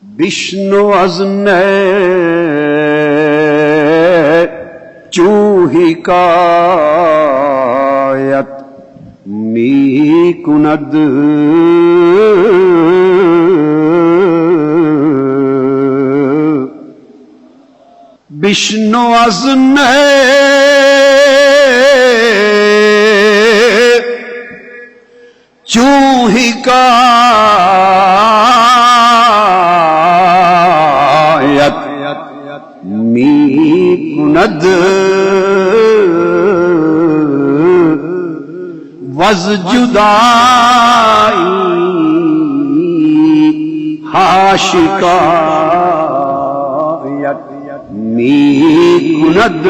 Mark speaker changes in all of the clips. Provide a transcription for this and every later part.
Speaker 1: بشنو از چوہی کایت می کند بشنو از چوہی کایت می کند وز جدائی حاشقایت می کند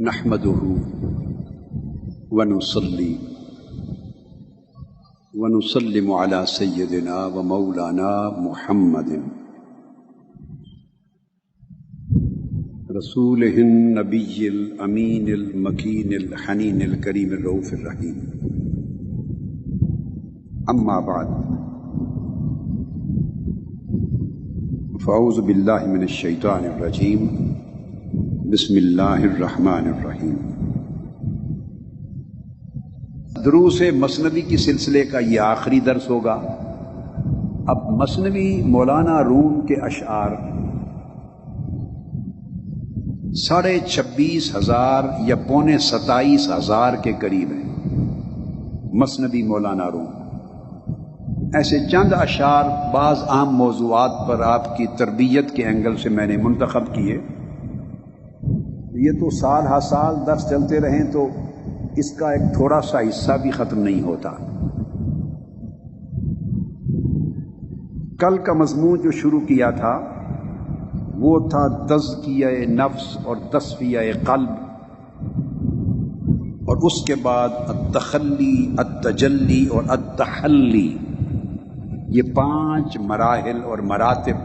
Speaker 1: نحمده ونصلي ونسلم على سيدنا ومولانا محمد رسوله النبي الأمين المكين الحنين الكريم الرؤوف الرحيم. أما بعد، فأعوذ بالله من الشيطان الرجيم. بسم اللہ الرحمن الرحیم. دروس مثنوی کی سلسلے کا یہ آخری درس ہوگا. اب مثنوی مولانا روم کے اشعار 26,500 یا 27,000 کے قریب ہیں. مثنوی مولانا روم ایسے چند اشعار بعض عام موضوعات پر آپ کی تربیت کے اینگل سے میں نے منتخب کیے. یہ تو سال ہر سال درس چلتے رہیں تو اس کا ایک تھوڑا سا حصہ بھی ختم نہیں ہوتا. کل کا مضمون جو شروع کیا تھا وہ تھا تزکیہ نفس اور تصفیہ قلب، اور اس کے بعد التخلی، التجلی اور التحلی. یہ 5 مراحل اور مراتب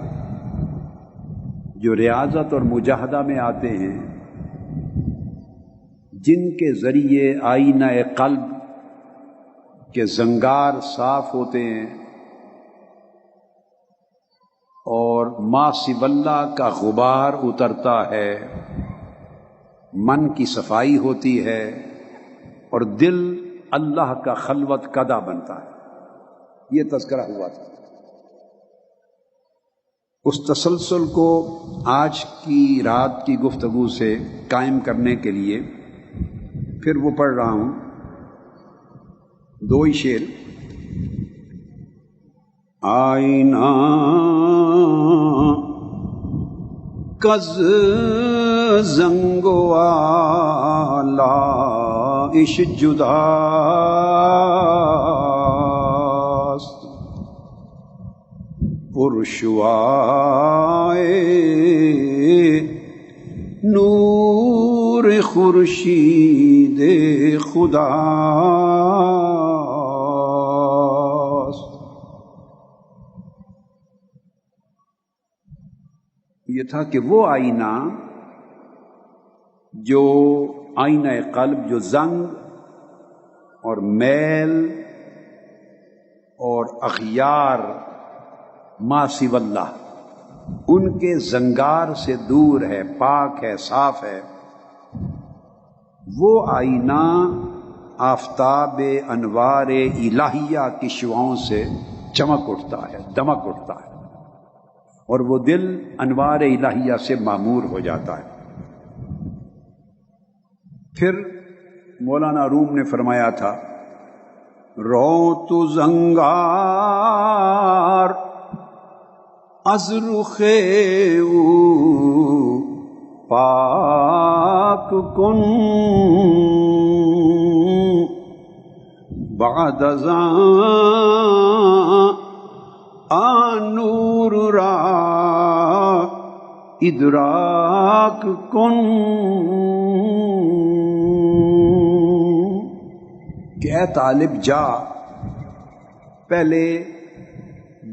Speaker 1: جو ریاضت اور مجاہدہ میں آتے ہیں، جن کے ذریعے آئینہ قلب کے زنگار صاف ہوتے ہیں اور ما سوی اللہ کا غبار اترتا ہے، من کی صفائی ہوتی ہے اور دل اللہ کا خلوت کدہ بنتا ہے. یہ تذکرہ ہوا تھا. اس تسلسل کو آج کی رات کی گفتگو سے قائم کرنے کے لیے پھر وہ پڑھ رہا ہوں 2 ہی شعر. آئینہ کز زنگو آلائش جداست، پرشوائے نور خورشید خداست. یہ تھا کہ وہ آئینہ جو آئینہ قلب جو زنگ اور میل اور اغیار ما سوی اللہ ان کے زنگار سے دور ہے، پاک ہے، صاف ہے. وہ آئینہ آفتاب انوار الہیہ کی شعاؤں سے چمک اٹھتا ہے، دمک اٹھتا ہے، اور وہ دل انوار الہیہ سے معمور ہو جاتا ہے. پھر مولانا روم نے فرمایا تھا رو تو زنگار از رخ او پاک کن، بعد از آن نور را ادراک کن. کہ اے طالب جا پہلے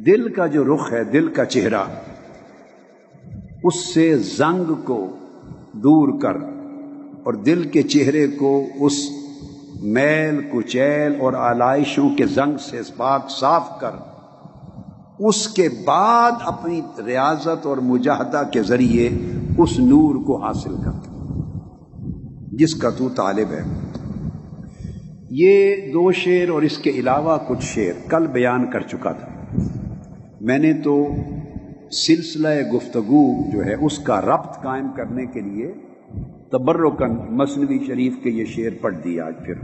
Speaker 1: دل کا جو رخ ہے، دل کا چہرہ، اس سے زنگ کو دور کر اور دل کے چہرے کو اس میل کچیل اور آلائشوں کے زنگ سے پاک صاف کر، اس کے بعد اپنی ریاضت اور مجاہدہ کے ذریعے اس نور کو حاصل کر جس کا تو طالب ہے۔ یہ 2 شعر اور اس کے علاوہ کچھ شعر کل بیان کر چکا تھا۔ میں نے تو سلسلہ گفتگو جو ہے اس کا ربط قائم کرنے کے لیے تبرکاً مثنوی شریف کے یہ شعر پڑھ دیا۔ آج پھر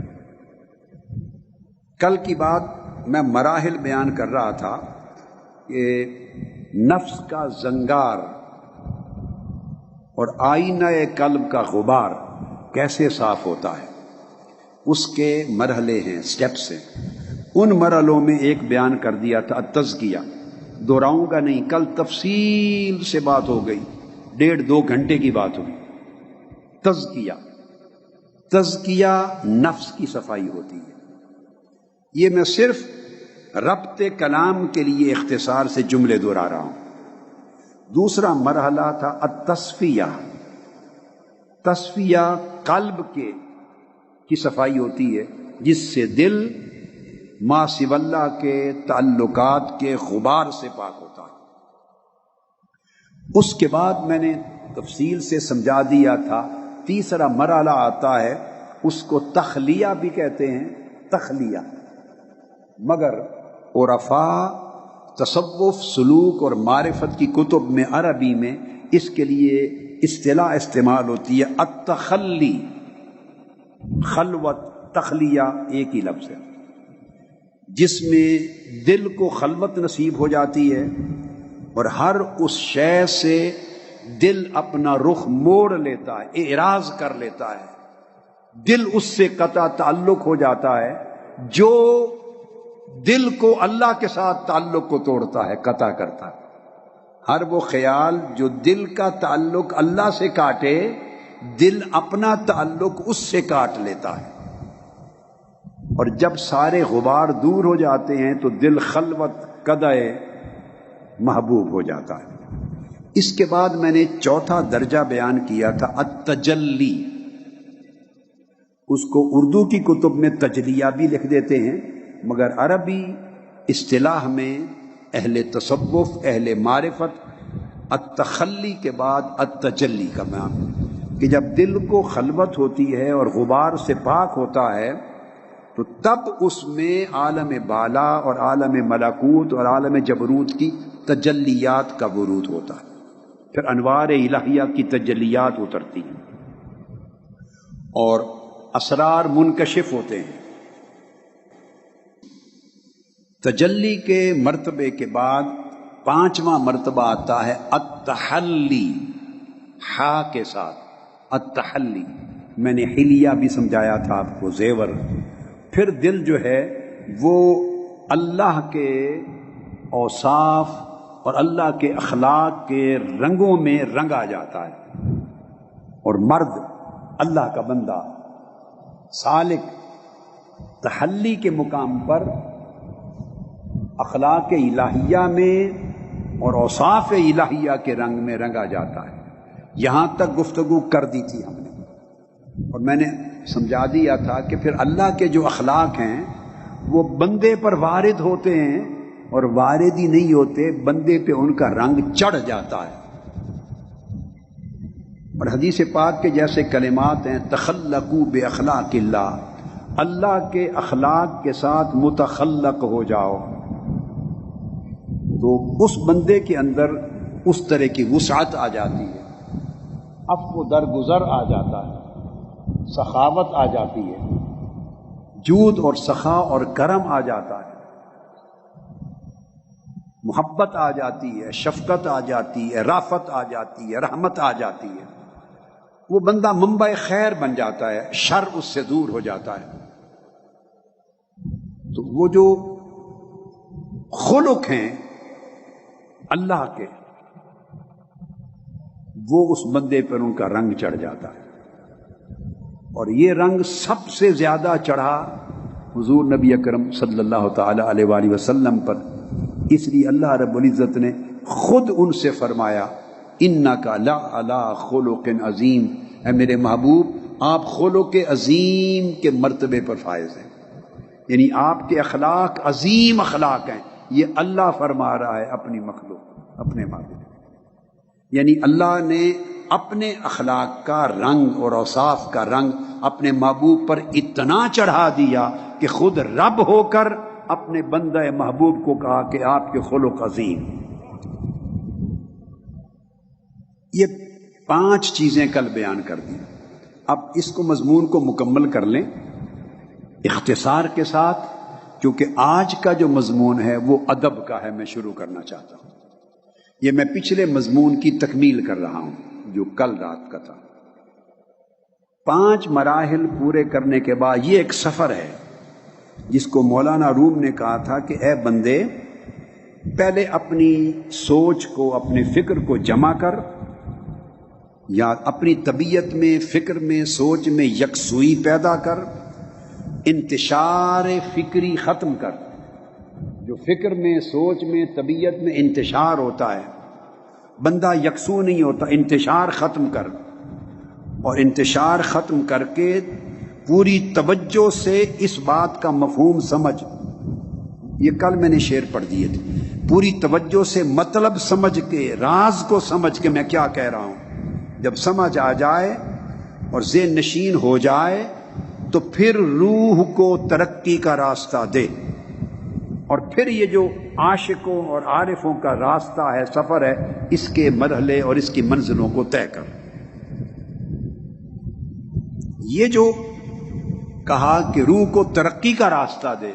Speaker 1: کل کی بات میں مراحل بیان کر رہا تھا کہ نفس کا زنگار اور آئینہ قلب کا غبار کیسے صاف ہوتا ہے، اس کے مرحلے ہیں، سٹیپس ہیں۔ ان مرحلوں میں ایک بیان کر دیا تھا التزکیہ، دہراؤں گا نہیں، کل تفصیل سے بات ہو گئی، 1.5-2 گھنٹے کی بات ہوئی۔ تزکیہ نفس کی صفائی ہوتی ہے۔ یہ میں صرف ربط کلام کے لیے اختصار سے جملے دہرا رہا ہوں۔ دوسرا مرحلہ تھا التصفیہ۔ تصفیہ قلب کی صفائی ہوتی ہے، جس سے دل ما سوی اللہ کے تعلقات کے غبار سے پاک ہوتا ہے۔ اس کے بعد میں نے تفصیل سے سمجھا دیا تھا، تیسرا مرحلہ آتا ہے، اس کو تخلیہ بھی کہتے ہیں، تخلیہ۔ مگر عرفاء، تصوف، سلوک اور معرفت کی کتب میں عربی میں اس کے لیے اصطلاح استعمال ہوتی ہے التخلی۔ خلوت، تخلیہ ایک ہی لفظ ہے، جس میں دل کو خلوت نصیب ہو جاتی ہے اور ہر اس شے سے دل اپنا رخ موڑ لیتا ہے، اعراض کر لیتا ہے، دل اس سے قطع تعلق ہو جاتا ہے جو دل کو اللہ کے ساتھ تعلق کو توڑتا ہے، قطع کرتا ہے۔ ہر وہ خیال جو دل کا تعلق اللہ سے کاٹے، دل اپنا تعلق اس سے کاٹ لیتا ہے، اور جب سارے غبار دور ہو جاتے ہیں تو دل خلوت قدع محبوب ہو جاتا ہے۔ اس کے بعد میں نے چوتھا درجہ بیان کیا تھا التجلی۔ اس کو اردو کی کتب میں تجلیہ بھی لکھ دیتے ہیں، مگر عربی اصطلاح میں اہل تصوف، اہل معرفت التخلی کے بعد التجلی کا بیان، کہ جب دل کو خلوت ہوتی ہے اور غبار سے پاک ہوتا ہے تو تب اس میں عالم بالا اور عالم ملکوت اور عالم جبروت کی تجلیات کا ورود ہوتا ہے، پھر انوار الہیہ کی تجلیات اترتی ہیں اور اسرار منکشف ہوتے ہیں۔ تجلی کے مرتبے کے بعد 5واں مرتبہ آتا ہے التحلی، ہا کے ساتھ التحلی۔ میں نے حلیہ بھی سمجھایا تھا آپ کو، زیور۔ پھر دل جو ہے وہ اللہ کے اوصاف اور اللہ کے اخلاق کے رنگوں میں رنگا جاتا ہے، اور مرد، اللہ کا بندہ، سالک، تحلی کے مقام پر اخلاق الہیہ میں اور اوصاف الہیہ کے رنگ میں رنگا جاتا ہے۔ یہاں تک گفتگو کر دی تھی ہم نے، اور میں نے سمجھا دیا تھا کہ پھر اللہ کے جو اخلاق ہیں وہ بندے پر وارد ہوتے ہیں، اور وارد ہی نہیں ہوتے، بندے پہ ان کا رنگ چڑھ جاتا ہے۔ اور حدیث پاک کے جیسے کلمات ہیں، تخلقوا باخلاق اللہ، اللہ کے اخلاق کے ساتھ متخلق ہو جاؤ، تو اس بندے کے اندر اس طرح کی وسعت آ جاتی ہے، عفو درگزر آ جاتا ہے، سخاوت آ جاتی ہے، جود اور سخا اور کرم آ جاتا ہے، محبت آ جاتی ہے، شفقت آ جاتی ہے، رافت آ جاتی ہے، رحمت آ جاتی ہے۔ وہ بندہ منبع خیر بن جاتا ہے، شر اس سے دور ہو جاتا ہے۔ تو وہ جو خلق ہیں اللہ کے، وہ اس بندے پر ان کا رنگ چڑھ جاتا ہے، اور یہ رنگ سب سے زیادہ چڑھا حضور نبی اکرم صلی اللہ تعالی علیہ وآلہ وسلم پر، اس لیے اللہ رب العزت نے خود ان سے فرمایا انک لعلی خلق عظیم، اے میرے محبوب آپ خلق عظیم کے مرتبے پر فائز ہیں، یعنی آپ کے اخلاق عظیم اخلاق ہیں، یہ اللہ فرما رہا ہے اپنی مخلوق، اپنے محبوب، یعنی اللہ نے اپنے اخلاق کا رنگ اور اوصاف کا رنگ اپنے محبوب پر اتنا چڑھا دیا کہ خود رب ہو کر اپنے بندہ محبوب کو کہا کہ آپ کے خلق عظیم۔ یہ 5 چیزیں کل بیان کر دی، اب اس کو مضمون کو مکمل کر لیں اختصار کے ساتھ، کیونکہ آج کا جو مضمون ہے وہ ادب کا ہے، میں شروع کرنا چاہتا ہوں۔ یہ میں پچھلے مضمون کی تکمیل کر رہا ہوں جو کل رات کا تھا۔ 5 مراحل پورے کرنے کے بعد یہ ایک سفر ہے جس کو مولانا روم نے کہا تھا کہ اے بندے، پہلے اپنی سوچ کو، اپنے فکر کو جمع کر، یا اپنی طبیعت میں، فکر میں، سوچ میں یکسوئی پیدا کر، انتشار فکری ختم کر۔ جو فکر میں، سوچ میں، طبیعت میں انتشار ہوتا ہے، بندہ یکسو نہیں ہوتا، انتشار ختم کر، اور انتشار ختم کر کے پوری توجہ سے اس بات کا مفہوم سمجھ، یہ کل میں نے شعر پڑھ دیے تھے، پوری توجہ سے مطلب سمجھ کے، راز کو سمجھ کے میں کیا کہہ رہا ہوں، جب سمجھ آ جائے اور ذہن نشین ہو جائے تو پھر روح کو ترقی کا راستہ دے، اور پھر یہ جو عاشقوں اور عارفوں کا راستہ ہے، سفر ہے، اس کے مرحلے اور اس کی منزلوں کو طے کر۔ یہ جو کہا کہ روح کو ترقی کا راستہ دے،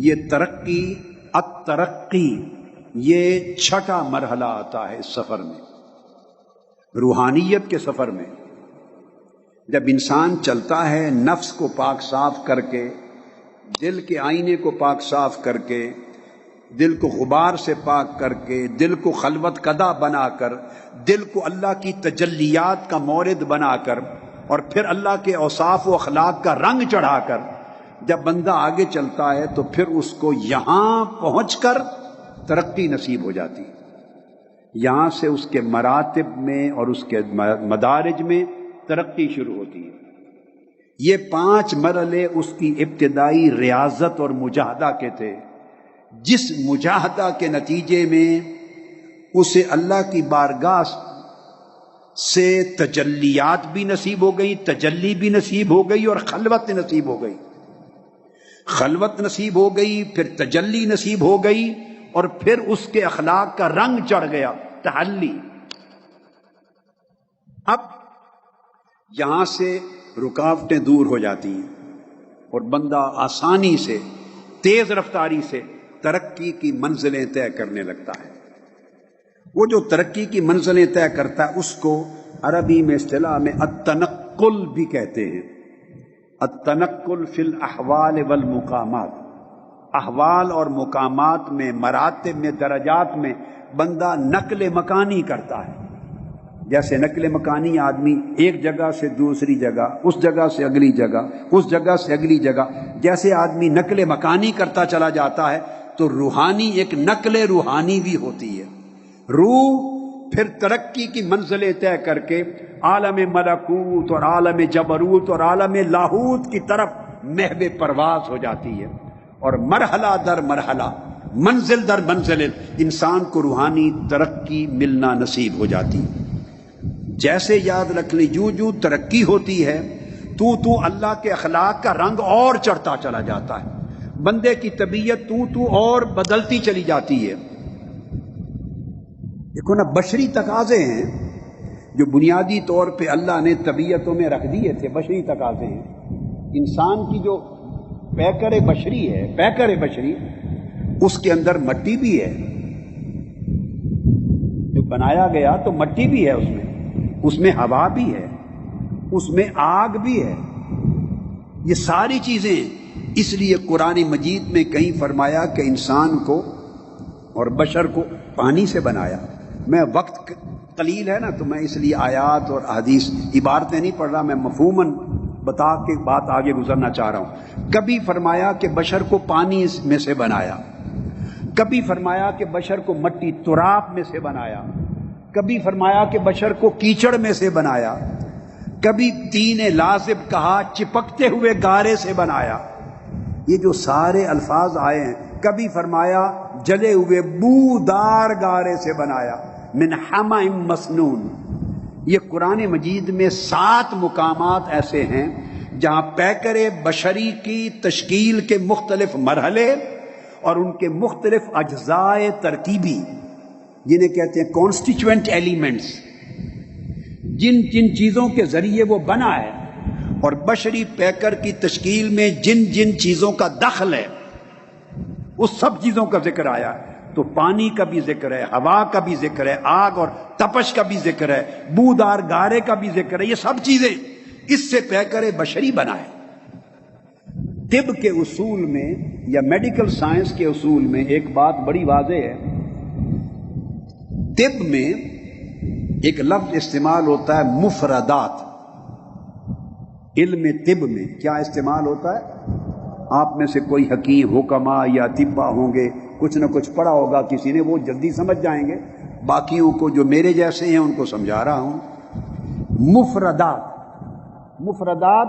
Speaker 1: یہ ترقی، الترقی، یہ 6واں مرحلہ آتا ہے اس سفر میں، روحانیت کے سفر میں۔ جب انسان چلتا ہے نفس کو پاک صاف کر کے، دل کے آئینے کو پاک صاف کر کے، دل کو غبار سے پاک کر کے، دل کو خلوت کدہ بنا کر، دل کو اللہ کی تجلیات کا مورد بنا کر، اور پھر اللہ کے اوصاف و اخلاق کا رنگ چڑھا کر جب بندہ آگے چلتا ہے تو پھر اس کو یہاں پہنچ کر ترقی نصیب ہو جاتی ہے۔ یہاں سے اس کے مراتب میں اور اس کے مدارج میں ترقی شروع ہوتی ہے۔ یہ 5 مرحلے اس کی ابتدائی ریاضت اور مجاہدہ کے تھے، جس مجاہدہ کے نتیجے میں اسے اللہ کی بارگاہ سے تجلیات بھی نصیب ہو گئی، تجلی بھی نصیب ہو گئی، اور خلوت نصیب ہو گئی، خلوت نصیب ہو گئی، پھر تجلی نصیب ہو گئی، اور پھر اس کے اخلاق کا رنگ چڑھ گیا، تحلی۔ اب یہاں سے رکاوٹیں دور ہو جاتی ہیں اور بندہ آسانی سے، تیز رفتاری سے ترقی کی منزلیں طے کرنے لگتا ہے۔ وہ جو ترقی کی منزلیں طے کرتا ہے اس کو عربی میں اصطلاح میں التنقل بھی کہتے ہیں، التنقل فی الاحوال والمقامات، احوال اور مقامات میں، مراتب میں، درجات میں بندہ نقل مکانی کرتا ہے۔ جیسے نقل مکانی آدمی ایک جگہ سے دوسری جگہ، اس جگہ سے اگلی جگہ، اس جگہ سے اگلی جگہ، جیسے آدمی نقل مکانی کرتا چلا جاتا ہے تو روحانی ایک نقل روحانی بھی ہوتی ہے۔ روح پھر ترقی کی منزلیں طے کر کے عالم ملکوت اور عالم جبروت اور عالم لاہوت کی طرف محو پرواز ہو جاتی ہے، اور مرحلہ در مرحلہ، منزل در منزل انسان کو روحانی ترقی ملنا نصیب ہو جاتی ہے۔ جیسے یاد رکھ لیں، جو ترقی ہوتی ہے تو اللہ کے اخلاق کا رنگ اور چڑھتا چلا جاتا ہے، بندے کی طبیعت تو اور بدلتی چلی جاتی ہے۔ دیکھو نا، بشری تقاضے ہیں جو بنیادی طور پہ اللہ نے طبیعتوں میں رکھ دیے تھے، بشری تقاضے ہیں۔ انسان کی جو پیکر بشری ہے، پیکر بشری، اس کے اندر مٹی بھی ہے، جو بنایا گیا تو مٹی بھی ہے، اس میں ہوا بھی ہے، اس میں آگ بھی ہے، یہ ساری چیزیں۔ اس لیے قرآن مجید میں کہیں فرمایا کہ انسان کو اور بشر کو پانی سے بنایا۔ میں وقت قلیل ہے نا، تو میں اس لیے آیات اور حدیث عبارتیں نہیں پڑھ رہا، میں مفہوماً بتا کے بات آگے گزرنا چاہ رہا ہوں. کبھی فرمایا کہ بشر کو پانی میں سے بنایا، کبھی فرمایا کہ بشر کو مٹی تراب میں سے بنایا، کبھی فرمایا کہ بشر کو کیچڑ میں سے بنایا، کبھی تین لازب کہا چپکتے ہوئے گارے سے بنایا. یہ جو سارے الفاظ آئے ہیں، کبھی فرمایا جلے ہوئے بودار گارے سے بنایا، من حمأ مسنون. یہ قرآن مجید میں 7 مقامات ایسے ہیں جہاں پیکر بشری کی تشکیل کے مختلف مرحلے اور ان کے مختلف اجزاء ترکیبی، جنہیں کہتے ہیں کانسٹیچوئنٹ ایلیمنٹس، جن جن چیزوں کے ذریعے وہ بنا ہے، اور بشری پیکر کی تشکیل میں جن جن چیزوں کا دخل ہے، اس سب چیزوں کا ذکر آیا ہے. تو پانی کا بھی ذکر ہے، ہوا کا بھی ذکر ہے، آگ اور تپش کا بھی ذکر ہے، بودار گارے کا بھی ذکر ہے. یہ سب چیزیں اس سے پیکر بشری بنا ہے. طب کے اصول میں یا میڈیکل سائنس کے اصول میں ایک بات بڑی واضح ہے. طب میں ایک لفظ استعمال ہوتا ہے مفردات. علم طب میں کیا استعمال ہوتا ہے؟ آپ میں سے کوئی حکیم، حکما یا طباء ہوں گے، کچھ نہ کچھ پڑھا ہوگا کسی نے، وہ جلدی سمجھ جائیں گے. باقیوں کو جو میرے جیسے ہیں ان کو سمجھا رہا ہوں. مفردات، مفردات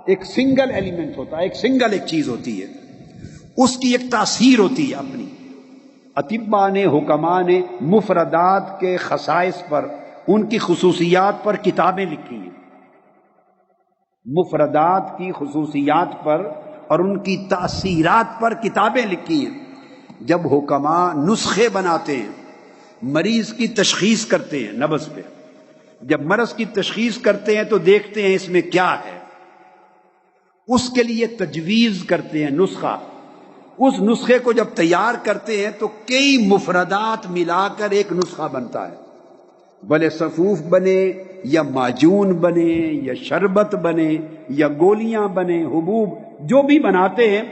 Speaker 1: ایک سنگل ایلیمنٹ ہوتا ہے، ایک سنگل ایک چیز ہوتی ہے، اس کی ایک تاثیر ہوتی ہے اپنی. اطباء نے، حکماء نے مفردات کے خصائص پر، ان کی خصوصیات پر کتابیں لکھی ہیں. مفردات کی خصوصیات پر اور ان کی تاثیرات پر کتابیں لکھی ہیں. جب حکماء نسخے بناتے ہیں، مریض کی تشخیص کرتے ہیں نبض پہ، جب مرض کی تشخیص کرتے ہیں تو دیکھتے ہیں اس میں کیا ہے، اس کے لیے تجویز کرتے ہیں نسخہ. اس نسخے کو جب تیار کرتے ہیں تو کئی مفردات ملا کر ایک نسخہ بنتا ہے. بھلے صفوف بنے یا معجون بنے یا شربت بنے یا گولیاں بنے، حبوب جو بھی بناتے ہیں،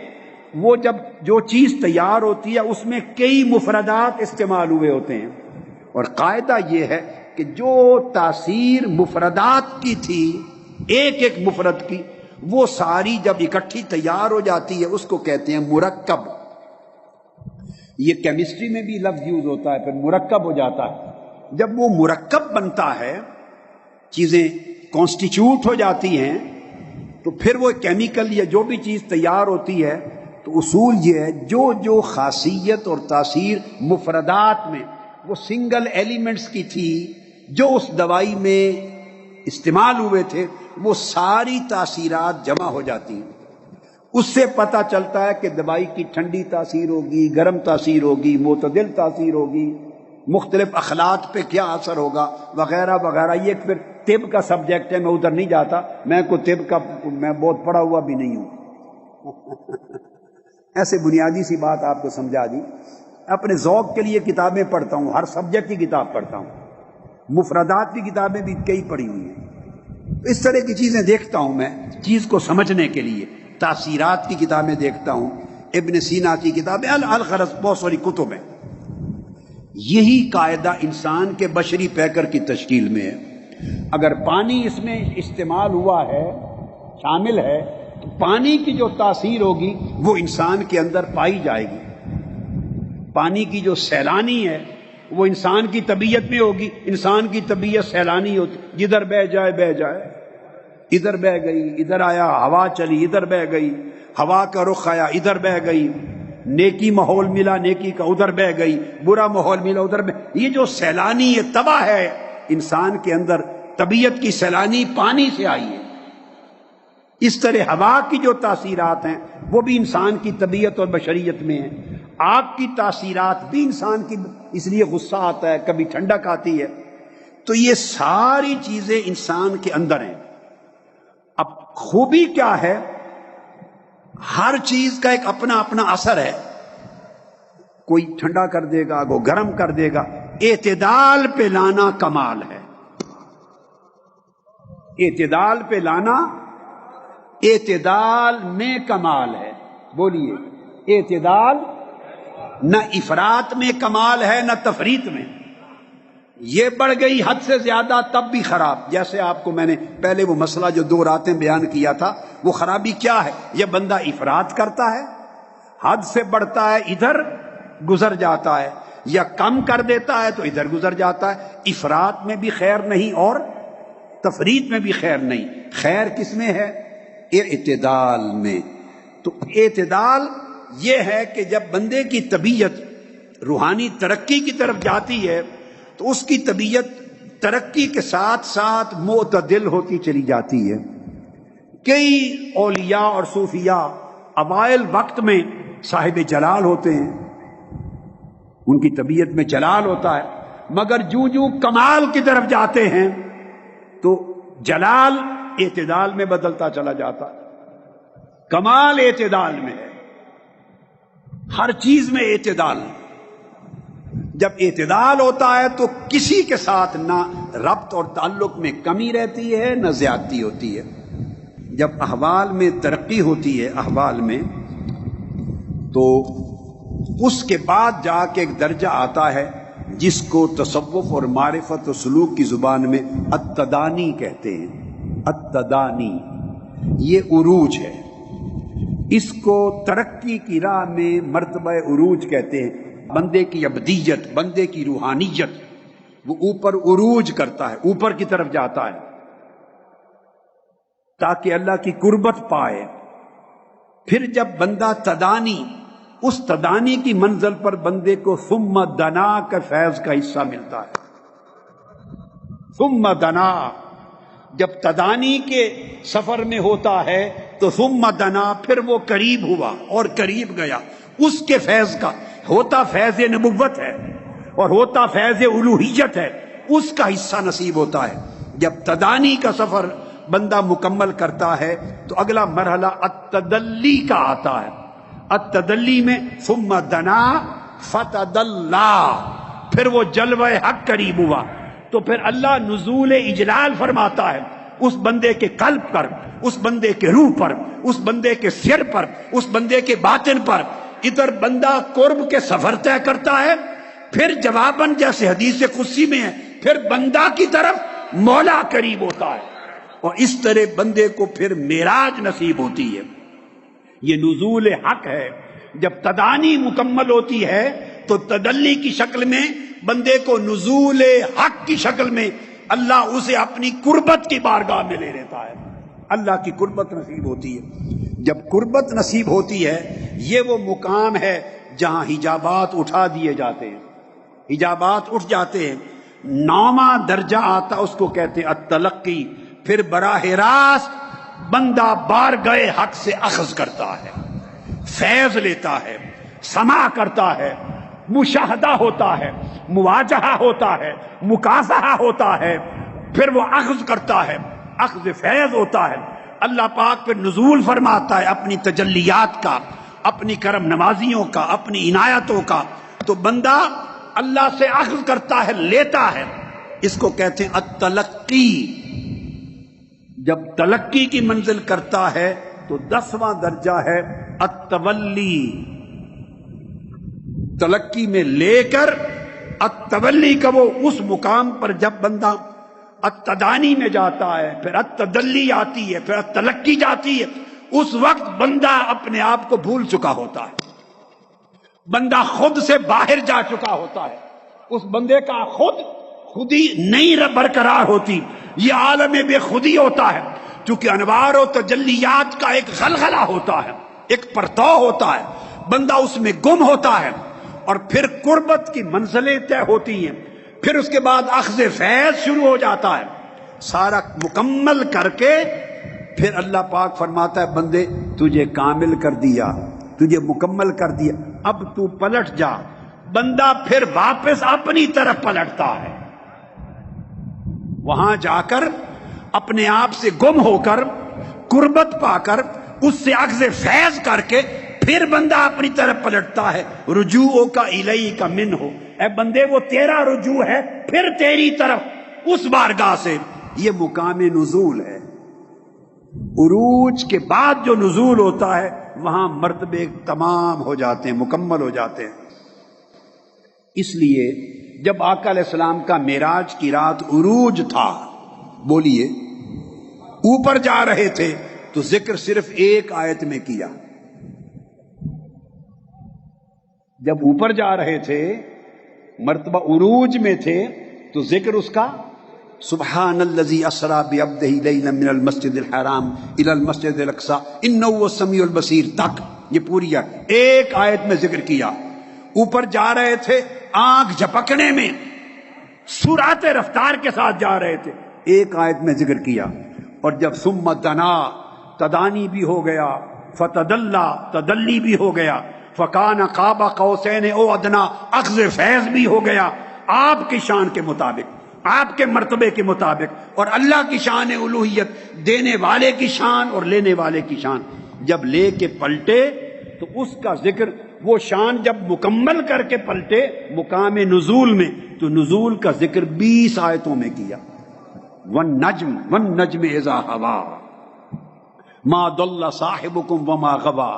Speaker 1: وہ جب جو چیز تیار ہوتی ہے اس میں کئی مفردات استعمال ہوئے ہوتے ہیں. اور قاعدہ یہ ہے کہ جو تاثیر مفردات کی تھی، ایک ایک مفرد کی، وہ ساری جب اکٹھی تیار ہو جاتی ہے اس کو کہتے ہیں مرکب. یہ کیمسٹری میں بھی لفظ یوز ہوتا ہے، پھر مرکب ہو جاتا ہے. جب وہ مرکب بنتا ہے، چیزیں کانسٹیچیوٹ ہو جاتی ہیں، تو پھر وہ کیمیکل یا جو بھی چیز تیار ہوتی ہے، تو اصول یہ ہے جو جو خاصیت اور تاثیر مفردات میں وہ سنگل ایلیمنٹس کی تھی، جو اس دوائی میں استعمال ہوئے تھے، وہ ساری تاثیرات جمع ہو جاتی ہیں. اس سے پتہ چلتا ہے کہ دوائی کی ٹھنڈی تاثیر ہوگی، گرم تاثیر ہوگی، معتدل تاثیر ہوگی، مختلف اخلاق پہ کیا اثر ہوگا، وغیرہ وغیرہ. یہ پھر طب کا سبجیکٹ ہے، میں ادھر نہیں جاتا، میں کو طب کا میں بہت پڑھا ہوا بھی نہیں ہوں. ایسے بنیادی سی بات آپ کو سمجھا دی. اپنے ذوق کے لیے کتابیں پڑھتا ہوں، ہر سبجیکٹ کی کتاب پڑھتا ہوں، مفردات کی کتابیں بھی کئی پڑھی ہوئی ہیں. اس طرح کی چیزیں دیکھتا ہوں میں چیز کو سمجھنے کے لیے. تاثیرات کی کتابیں دیکھتا ہوں، ابن سینا کی کتابیں، الغرض بہت ساری کتب ہیں. یہی قاعدہ انسان کے بشری پیکر کی تشکیل میں ہے. اگر پانی اس میں استعمال ہوا ہے، شامل ہے، تو پانی کی جو تاثیر ہوگی وہ انسان کے اندر پائی جائے گی. پانی کی جو سیلانی ہے وہ انسان کی طبیعت میں ہوگی. انسان کی طبیعت سیلانی ہوتی، جدھر بہ جائے بہ جائے. ادھر بہ گئی، ادھر آیا، ہوا چلی، ادھر بہ گئی، ہوا کا رخ آیا، ادھر بہ گئی. نیکی ماحول ملا، نیکی کا ادھر بہ گئی، برا ماحول ملا ادھر بہ. یہ جو سیلانی یہ تباہ ہے انسان کے اندر، طبیعت کی سیلانی پانی سے آئی ہے. اس طرح ہوا کی جو تاثیرات ہیں وہ بھی انسان کی طبیعت اور بشریت میں ہیں. آگ کی تاثیرات بھی انسان کی، اس لیے غصہ آتا ہے، کبھی ٹھنڈک آتی ہے. تو یہ ساری چیزیں انسان کے اندر ہیں. اب خوبی کیا ہے، ہر چیز کا ایک اپنا اپنا اثر ہے. کوئی ٹھنڈا کر دے گا، وہ گرم کر دے گا. اعتدال پہ لانا کمال ہے. اعتدال پہ لانا اعتدال میں کمال ہے. بولیے، اعتدال نہ افراط میں کمال ہے نہ تفریط میں. یہ بڑھ گئی حد سے زیادہ تب بھی خراب. جیسے آپ کو میں نے پہلے وہ مسئلہ جو 2 راتیں بیان کیا تھا، وہ خرابی کیا ہے؟ یہ بندہ افراط کرتا ہے، حد سے بڑھتا ہے، ادھر گزر جاتا ہے، یا کم کر دیتا ہے تو ادھر گزر جاتا ہے. افراط میں بھی خیر نہیں اور تفریط میں بھی خیر نہیں. خیر کس میں ہے؟ اعتدال میں. تو اعتدال یہ ہے کہ جب بندے کی طبیعت روحانی ترقی کی طرف جاتی ہے تو اس کی طبیعت ترقی کے ساتھ ساتھ معتدل ہوتی چلی جاتی ہے. کئی اولیاء اور صوفیاء اوائل وقت میں صاحب جلال ہوتے ہیں، ان کی طبیعت میں جلال ہوتا ہے، مگر جو جو کمال کی طرف جاتے ہیں تو جلال اعتدال میں بدلتا چلا جاتا ہے. کمال اعتدال میں ہے، ہر چیز میں اعتدال. جب اعتدال ہوتا ہے تو کسی کے ساتھ نہ ربط اور تعلق میں کمی رہتی ہے نہ زیادتی ہوتی ہے. جب احوال میں ترقی ہوتی ہے احوال میں، تو اس کے بعد جا کے ایک درجہ آتا ہے جس کو تصوف اور معرفت و سلوک کی زبان میں التدانی کہتے ہیں. التدانی یہ عروج ہے. اس کو ترقی کی راہ میں مرتبہ عروج کہتے ہیں. بندے کی ابدیت، بندے کی روحانیت، وہ اوپر عروج کرتا ہے، اوپر کی طرف جاتا ہے تاکہ اللہ کی قربت پائے. پھر جب بندہ تدانی، اس تدانی کی منزل پر بندے کو ثم دنا کا فیض کا حصہ ملتا ہے. ثم دنا جب تدانی کے سفر میں ہوتا ہے تو ثم دنا، پھر وہ قریب ہوا اور قریب گیا. اس کے فیض کا ہوتا فیض نبوت ہے اور ہوتا فیض الوہیت ہے، اس کا حصہ نصیب ہوتا ہے. جب تدانی کا سفر بندہ مکمل کرتا ہے تو اگلا مرحلہ التدلی کا آتا ہے. التدلی میں ثم دنا فتدلا، پھر وہ جلوہ حق قریب ہوا تو پھر اللہ نزول اجلال فرماتا ہے اس بندے کے قلب پر، اس بندے کے روح پر، اس بندے کے سر پر، اس بندے کے باطن پر. ادھر بندہ قرب کے سفر طے کرتا ہے، پھر جواباً جیسے حدیث قدسی میں ہے، پھر بندہ کی طرف مولا قریب ہوتا ہے، اور اس طرح بندے کو پھر معراج نصیب ہوتی ہے. یہ نزول حق ہے. جب تدانی مکمل ہوتی ہے تو تدلی کی شکل میں بندے کو نزول حق کی شکل میں اللہ اسے اپنی قربت کی بارگاہ میں لے لیتا ہے. اللہ کی قربت نصیب ہوتی ہے. جب قربت نصیب ہوتی ہے، یہ وہ مقام ہے جہاں حجابات اٹھا دیے جاتے ہیں. حجابات اٹھ جاتے ہیں. 9واں درجہ آتا، اس کو کہتے ہیں التلقی. پھر براہ راست بندہ بارگاہ حق سے اخذ کرتا ہے، فیض لیتا ہے، سماع کرتا ہے، مشاہدہ ہوتا ہے، مواجہہ ہوتا ہے، مکافحہ ہوتا ہے، پھر وہ اخذ کرتا ہے، اخذ فیض ہوتا ہے. اللہ پاک پھر نزول فرماتا ہے اپنی تجلیات کا، اپنی کرم نوازیوں کا، اپنی عنایتوں کا. تو بندہ اللہ سے اخذ کرتا ہے، لیتا ہے. اس کو کہتے ہیں التلقی. جب تلقی کی منزل کرتا ہے تو 10واں درجہ ہے التولی. تلقی میں لے کر التولی کا وہ اس مقام پر جب بندہ التدانی میں جاتا ہے، پھر التدلی آتی ہے، پھر التلقی جاتی ہے، اس وقت بندہ اپنے آپ کو بھول چکا ہوتا ہے. بندہ خود سے باہر جا چکا ہوتا ہے. اس بندے کا خودی نہیں برقرار ہوتی. یہ عالم بے خودی ہوتا ہے، چونکہ انوار و تجلیات کا ایک غلغلہ ہوتا ہے، ایک پرتو ہوتا ہے. بندہ اس میں گم ہوتا ہے، اور پھر قربت کی منزلیں طے ہوتی ہیں. پھر اس کے بعد اخذ فیض شروع ہو جاتا ہے. سارا مکمل کر کے پھر اللہ پاک فرماتا ہے بندے تجھے کامل کر دیا، تجھے مکمل کر دیا، اب تو پلٹ جا. بندہ پھر واپس اپنی طرف پلٹتا ہے. وہاں جا کر اپنے آپ سے گم ہو کر، قربت پا کر، اس سے اخذ فیض کر کے پھر بندہ اپنی طرف پلٹتا ہے. رجوع کا الیہ کا من ہو، اے بندے وہ تیرا رجوع ہے، پھر تیری طرف اس بارگاہ سے. یہ مقام نزول ہے. عروج کے بعد جو نزول ہوتا ہے وہاں مرتبے تمام ہو جاتے ہیں، مکمل ہو جاتے ہیں. اس لیے جب آقا علیہ السلام کا معراج کی رات عروج تھا، بولیے، اوپر جا رہے تھے تو ذکر صرف ایک آیت میں کیا. جب اوپر جا رہے تھے، مرتبہ عروج میں تھے، تو ذکر اس کا سبحان الذی اسری بعبدہ لیلا من المسجد الحرام الی المسجد الاقصی انہ هو السمیع البصیر تک، یہ پوری ایک آیت میں ذکر کیا. اوپر جا رہے تھے، آنکھ جھپکنے میں سرعت رفتار کے ساتھ جا رہے تھے، ایک آیت میں ذکر کیا. اور جب ثم دنا، تدانی بھی ہو گیا، فتدلا، تدلی بھی ہو گیا، فکان قاب قوسین او ادنا، اخذ فیض بھی ہو گیا، آپ کی شان کے مطابق، آپ کے مرتبے کے مطابق، اور اللہ کی شان الوہیت، دینے والے کی شان اور لینے والے کی شان. جب لے کے پلٹے تو اس کا ذکر، وہ شان جب مکمل کر کے پلٹے مقام نزول میں، تو نزول کا ذکر 20 آیتوں میں کیا. والنجم اذا ہوا ما ضل صاحبکم وما غوا،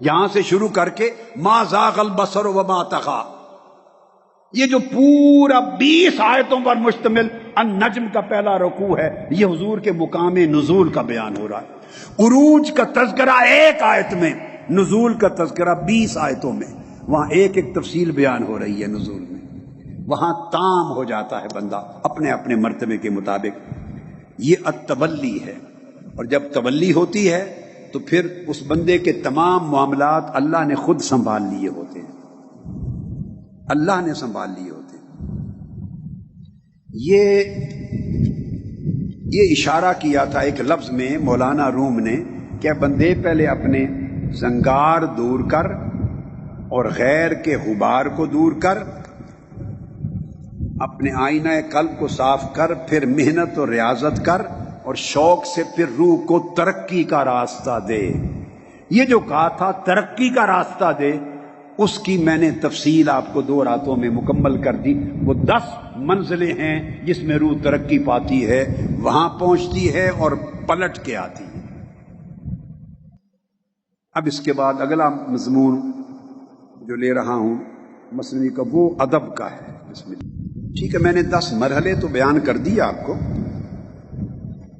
Speaker 1: یہاں سے شروع کر کے ما زاغ البصر وما طغى، یہ جو پورا 20 آیتوں پر مشتمل النجم کا پہلا رکوع ہے، یہ حضور کے مقام نزول کا بیان ہو رہا ہے. عروج کا تذکرہ ایک آیت میں، نزول کا تذکرہ 20 آیتوں میں. وہاں ایک ایک تفصیل بیان ہو رہی ہے نزول میں. وہاں تام ہو جاتا ہے بندہ اپنے اپنے مرتبے کے مطابق. یہ التولی ہے، اور جب تولی ہوتی ہے تو پھر اس بندے کے تمام معاملات اللہ نے خود سنبھال لیے ہوتے ہیں، اللہ نے سنبھال لیے ہوتے ہیں. یہ اشارہ کیا تھا ایک لفظ میں مولانا روم نے کہ بندے پہلے اپنے زنگار دور کر اور غیر کے غبار کو دور کر، اپنے آئینہ قلب کو صاف کر، پھر محنت اور ریاضت کر، اور شوق سے پھر روح کو ترقی کا راستہ دے. یہ جو کہا تھا ترقی کا راستہ دے، اس کی میں نے تفصیل آپ کو 2 راتوں میں مکمل کر دی. وہ 10 منزلیں ہیں جس میں روح ترقی پاتی ہے، وہاں پہنچتی ہے اور پلٹ کے آتی ہے. اب اس کے بعد اگلا مضمون جو لے رہا ہوں مثنوی کا، وہ ادب کا ہے. بسم اللہ. ٹھیک ہے، میں نے 10 مرحلے تو بیان کر دیا آپ کو.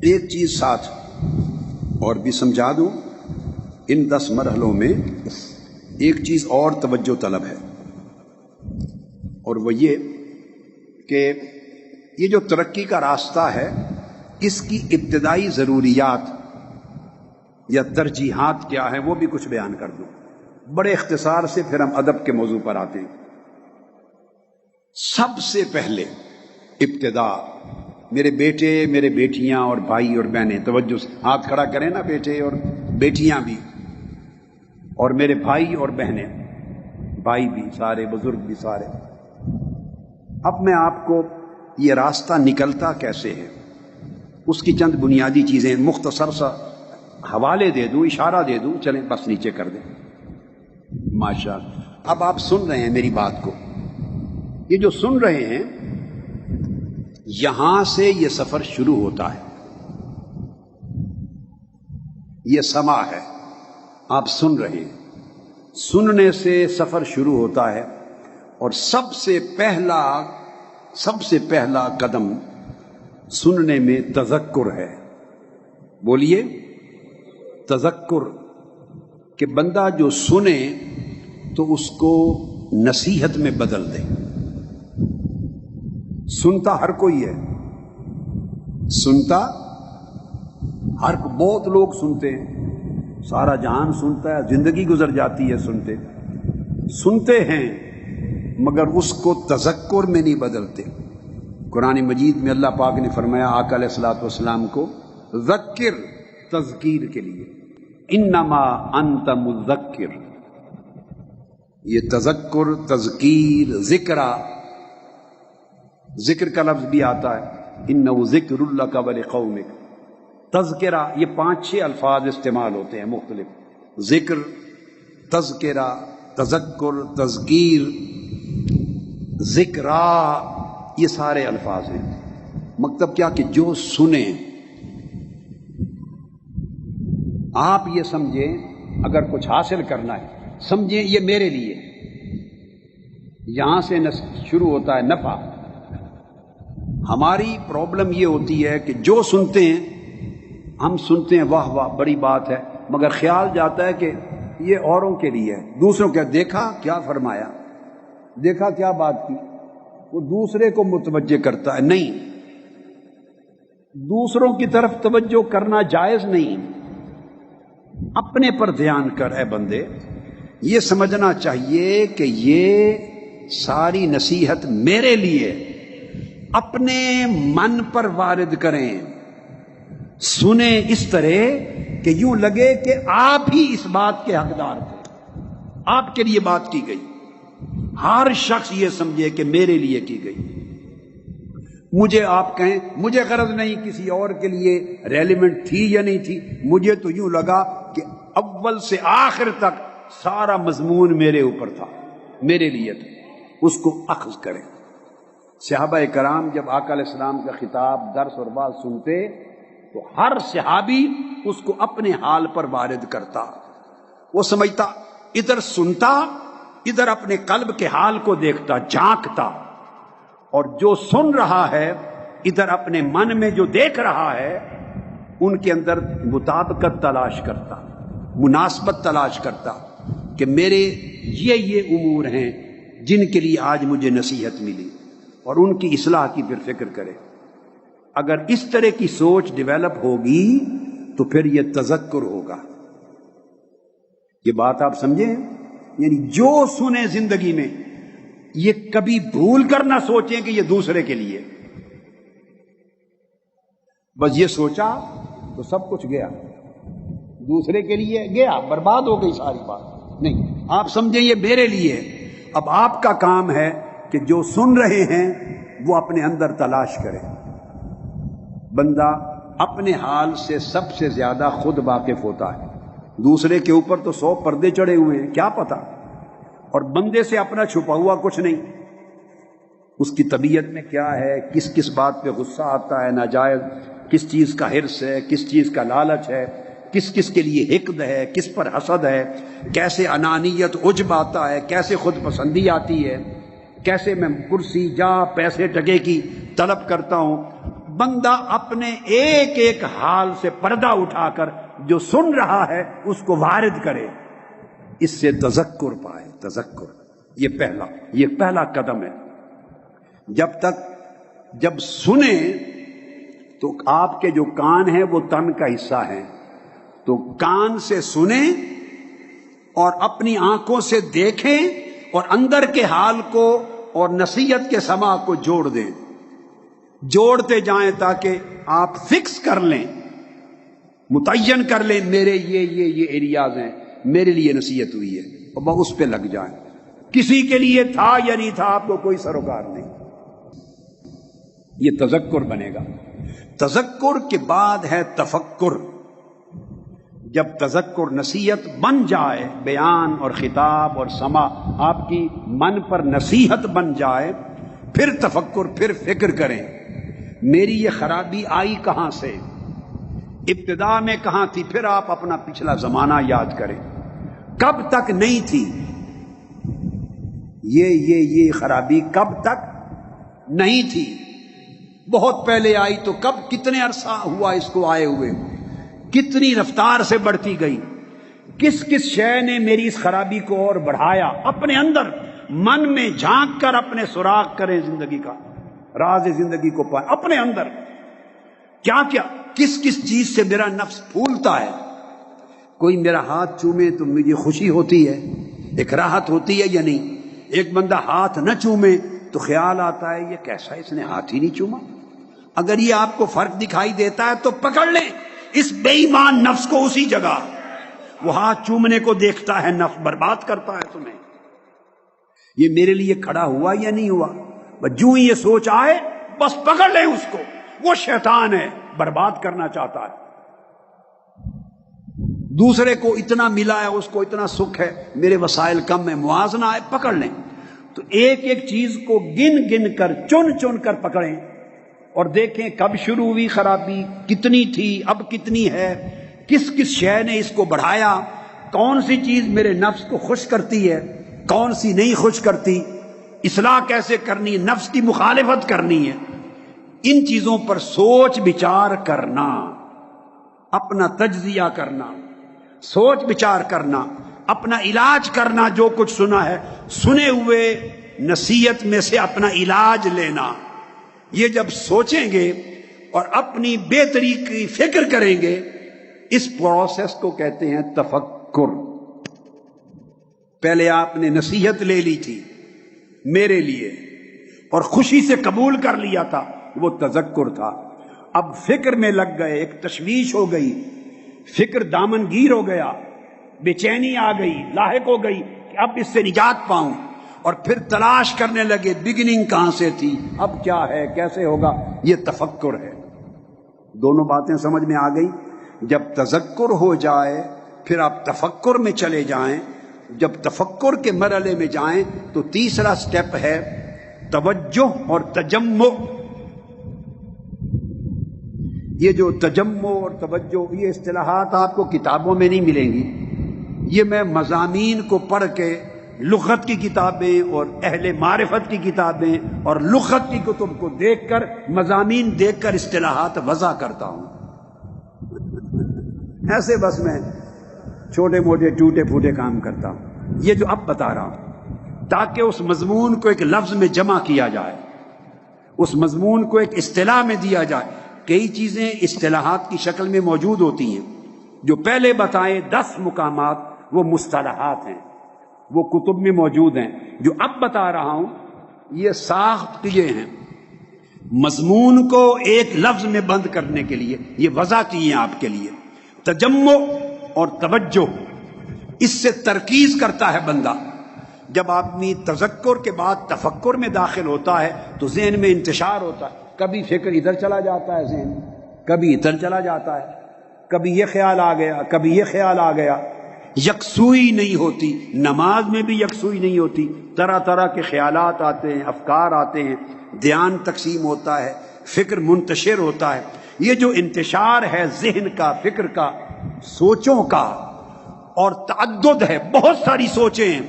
Speaker 1: ایک چیز ساتھ اور بھی سمجھا دوں، ان 10 مرحلوں میں ایک چیز اور توجہ طلب ہے، اور وہ یہ کہ یہ جو ترقی کا راستہ ہے، اس کی ابتدائی ضروریات یا ترجیحات کیا ہیں وہ بھی کچھ بیان کر دوں بڑے اختصار سے، پھر ہم ادب کے موضوع پر آتے ہیں. سب سے پہلے ابتدا، میرے بیٹے، میرے بیٹیاں اور بھائی اور بہنیں، توجہ سے ہاتھ کھڑا کریں نا، بیٹے اور بیٹیاں بھی، اور میرے بھائی اور بہنیں، بھائی بھی سارے، بزرگ بھی سارے. اب میں آپ کو یہ راستہ نکلتا کیسے ہے اس کی چند بنیادی چیزیں مختصر سا حوالے دے دوں، اشارہ دے دوں، چلیں بس نیچے کر دیں. ماشاءاللہ. اب آپ سن رہے ہیں میری بات کو، یہ جو سن رہے ہیں، یہاں سے یہ سفر شروع ہوتا ہے. یہ سما ہے، آپ سن رہے ہیں، سننے سے سفر شروع ہوتا ہے. اور سب سے پہلا قدم سننے میں تذکر ہے. بولیے، تذکر، کہ بندہ جو سنے تو اس کو نصیحت میں بدل دے. سنتا ہر کوئی ہے، سنتا ہر، بہت لوگ سنتے ہیں، سارا جہان سنتا ہے، زندگی گزر جاتی ہے سنتے ہیں، مگر اس کو تذکر میں نہیں بدلتے. قرآن مجید میں اللہ پاک نے فرمایا آقا علیہ الصلوۃ والسلام کو، ذکر، تذکیر کے لیے، انما انت مذکر. یہ تذکر، تذکیر، ذکر کا لفظ بھی آتا ہے، انہ ذکر لک ولقومک. تذکرہ، یہ 5-6 الفاظ استعمال ہوتے ہیں مختلف، ذکر، تذکرہ، تذکر، تذکیر، ذکرہ، یہ سارے الفاظ ہیں. مطلب کیا کہ جو سنیں، آپ یہ سمجھیں، اگر کچھ حاصل کرنا ہے، سمجھیں یہ میرے لیے، یہاں سے شروع ہوتا ہے نفع۔ ہماری پرابلم یہ ہوتی ہے کہ جو سنتے ہیں ہم سنتے ہیں واہ واہ بڑی بات ہے، مگر خیال جاتا ہے کہ یہ اوروں کے لیے ہے، دوسروں کے دیکھا کیا فرمایا، دیکھا کیا بات کی، وہ دوسرے کو متوجہ کرتا ہے۔ نہیں، دوسروں کی طرف توجہ کرنا جائز نہیں، اپنے پر دھیان کر اے بندے۔ یہ سمجھنا چاہیے کہ یہ ساری نصیحت میرے لیے، اپنے من پر وارد کریں، سنیں اس طرح کہ یوں لگے کہ آپ ہی اس بات کے حقدار تھے، آپ کے لیے بات کی گئی، ہر شخص یہ سمجھے کہ میرے لیے کی گئی۔ مجھے آپ کہیں مجھے غرض نہیں کسی اور کے لیے ریلیونٹ تھی یا نہیں تھی، مجھے تو یوں لگا کہ اول سے آخر تک سارا مضمون میرے اوپر تھا، میرے لیے تھا، اس کو اخذ کریں۔ صحابہ کرام جب آقا علیہ السلام کا خطاب درس اور بات سنتے تو ہر صحابی اس کو اپنے حال پر وارد کرتا، وہ سمجھتا، ادھر سنتا، ادھر اپنے قلب کے حال کو دیکھتا، جھانکتا، اور جو سن رہا ہے ادھر اپنے من میں جو دیکھ رہا ہے ان کے اندر مطابقت تلاش کرتا، مناسبت تلاش کرتا کہ میرے یہ امور ہیں جن کے لیے آج مجھے نصیحت ملی، اور ان کی اصلاح کی پھر فکر کرے۔ اگر اس طرح کی سوچ ڈیولپ ہوگی تو پھر یہ تذکر ہوگا۔ یہ بات آپ سمجھیں، یعنی جو سنیں زندگی میں یہ کبھی بھول کر نہ سوچیں کہ یہ دوسرے کے لیے، بس یہ سوچا تو سب کچھ گیا، دوسرے کے لیے گیا، برباد ہو گئی ساری بات۔ نہیں، آپ سمجھیں یہ میرے لیے۔ اب آپ کا کام ہے کہ جو سن رہے ہیں وہ اپنے اندر تلاش کرے۔ بندہ اپنے حال سے سب سے زیادہ خود واقف ہوتا ہے، دوسرے کے اوپر تو 100 پردے چڑھے ہوئے ہیں، کیا پتا، اور بندے سے اپنا چھپا ہوا کچھ نہیں، اس کی طبیعت میں کیا ہے، کس کس بات پہ غصہ آتا ہے ناجائز، کس چیز کا حرص ہے، کس چیز کا لالچ ہے، کس کس کے لیے حقد ہے، کس پر حسد ہے، کیسے انانیت عجب آتا ہے، کیسے خود پسندی آتی ہے، کیسے میں کرسی جا پیسے ٹکے کی طلب کرتا ہوں۔ بندہ اپنے ایک ایک حال سے پردہ اٹھا کر جو سن رہا ہے اس کو وارد کرے، اس سے تذکر پائے۔ تذکر یہ پہلا قدم ہے۔ جب سنیں تو آپ کے جو کان ہیں وہ تن کا حصہ ہیں، تو کان سے سنیں اور اپنی آنکھوں سے دیکھیں اور اندر کے حال کو اور نصیحت کے سماع کو جوڑ دیں، جوڑتے جائیں تاکہ آپ فکس کر لیں، متعین کر لیں میرے یہ ایریاز ہیں، میرے لیے نصیحت ہوئی ہے، اور وہ اس پہ لگ جائیں۔ کسی کے لیے تھا یا نہیں تھا آپ کو کوئی سروکار نہیں، یہ تذکر بنے گا۔ تذکر کے بعد ہے تفکر۔ جب تذکر نصیحت بن جائے، بیان اور خطاب اور سماع آپ کی من پر نصیحت بن جائے، پھر تفکر، پھر فکر کریں میری یہ خرابی آئی کہاں سے، ابتدا میں کہاں تھی، پھر آپ اپنا پچھلا زمانہ یاد کریں، کب تک نہیں تھی یہ خرابی، کب تک نہیں تھی، بہت پہلے آئی تو کب، کتنے عرصہ ہوا اس کو آئے ہوئے، کتنی رفتار سے بڑھتی گئی، کس کس شے نے میری اس خرابی کو اور بڑھایا۔ اپنے اندر من میں جھانک کر اپنے سراغ کریں، زندگی کا راز زندگی کو پائیں اپنے اندر، کیا کیا، کس کس چیز سے میرا نفس پھولتا ہے۔ کوئی میرا ہاتھ چومے تو مجھے خوشی ہوتی ہے، ایک راحت ہوتی ہے یا نہیں؟ ایک بندہ ہاتھ نہ چومے تو خیال آتا ہے یہ کیسا، اس نے ہاتھ ہی نہیں چوما۔ اگر یہ آپ کو فرق دکھائی دیتا ہے تو پکڑ لیں اس بے ایمان نفس کو اسی جگہ، وہ ہاتھ چومنے کو دیکھتا ہے، نفس برباد کرتا ہے تمہیں، یہ میرے لیے کھڑا ہوا یا نہیں ہوا، بس جو ہی یہ سوچ آئے بس پکڑ لیں اس کو، وہ شیطان ہے، برباد کرنا چاہتا ہے۔ دوسرے کو اتنا ملا ہے، اس کو اتنا سکھ ہے، میرے وسائل کم ہے، موازنہ ہے، پکڑ لیں۔ تو ایک ایک چیز کو گن گن کر، چن چن کر پکڑیں اور دیکھیں کب شروع ہوئی خرابی، کتنی تھی، اب کتنی ہے، کس کس شے نے اس کو بڑھایا، کون سی چیز میرے نفس کو خوش کرتی ہے، کون سی نہیں خوش کرتی، اصلاح کیسے کرنی ہے، نفس کی مخالفت کرنی ہے، ان چیزوں پر سوچ بچار کرنا، اپنا تجزیہ کرنا، سوچ بچار کرنا، اپنا علاج کرنا، جو کچھ سنا ہے سنے ہوئے نصیحت میں سے اپنا علاج لینا، یہ جب سوچیں گے اور اپنی بہتری کی فکر کریں گے، اس پروسیس کو کہتے ہیں تفکر۔ پہلے آپ نے نصیحت لے لی تھی میرے لیے اور خوشی سے قبول کر لیا تھا، وہ تذکر تھا۔ اب فکر میں لگ گئے، ایک تشویش ہو گئی، فکر دامن گیر ہو گیا، بے چینی آ گئی، لاحق ہو گئی کہ اب اس سے نجات پاؤں، اور پھر تلاش کرنے لگے بگننگ کہاں سے تھی، اب کیا ہے، کیسے ہوگا، یہ تفکر ہے۔ دونوں باتیں سمجھ میں آ گئی۔ جب تذکر ہو جائے پھر آپ تفکر میں چلے جائیں، جب تفکر کے مرحلے میں جائیں تو تیسرا سٹیپ ہے توجہ اور تجمع۔ یہ جو تجمع اور توجہ، یہ اصطلاحات آپ کو کتابوں میں نہیں ملیں گی، یہ میں مضامین کو پڑھ کے، لغت کی کتابیں اور اہل معرفت کی کتابیں اور لغت کی کتب کو دیکھ کر، مضامین دیکھ کر اصطلاحات وضع کرتا ہوں۔ ایسے بس میں چھوٹے موٹے ٹوٹے پھوٹے کام کرتا ہوں، یہ جو اب بتا رہا ہوں، تاکہ اس مضمون کو ایک لفظ میں جمع کیا جائے، اس مضمون کو ایک اصطلاح میں دیا جائے۔ کئی چیزیں اصطلاحات کی شکل میں موجود ہوتی ہیں، جو پہلے بتائے 10 مقامات وہ مصطلحات ہیں، وہ کتب میں موجود ہیں۔ جو اب بتا رہا ہوں یہ ساخت کیے ہیں، مضمون کو ایک لفظ میں بند کرنے کے لیے یہ وضع کیے ہیں آپ کے لیے۔ تجمع اور توجہ، اس سے ترکیز کرتا ہے بندہ۔ جب آدمی تذکر کے بعد تفکر میں داخل ہوتا ہے تو ذہن میں انتشار ہوتا ہے، کبھی فکر ادھر چلا جاتا ہے ذہن، کبھی ادھر چلا جاتا ہے، کبھی یہ خیال آ گیا، کبھی یہ خیال آ گیا، یکسوئی نہیں ہوتی۔ نماز میں بھی یکسوئی نہیں ہوتی، طرح طرح کے خیالات آتے ہیں، افکار آتے ہیں، دھیان تقسیم ہوتا ہے، فکر منتشر ہوتا ہے۔ یہ جو انتشار ہے ذہن کا، فکر کا، سوچوں کا، اور تعدد ہے، بہت ساری سوچیں ہیں،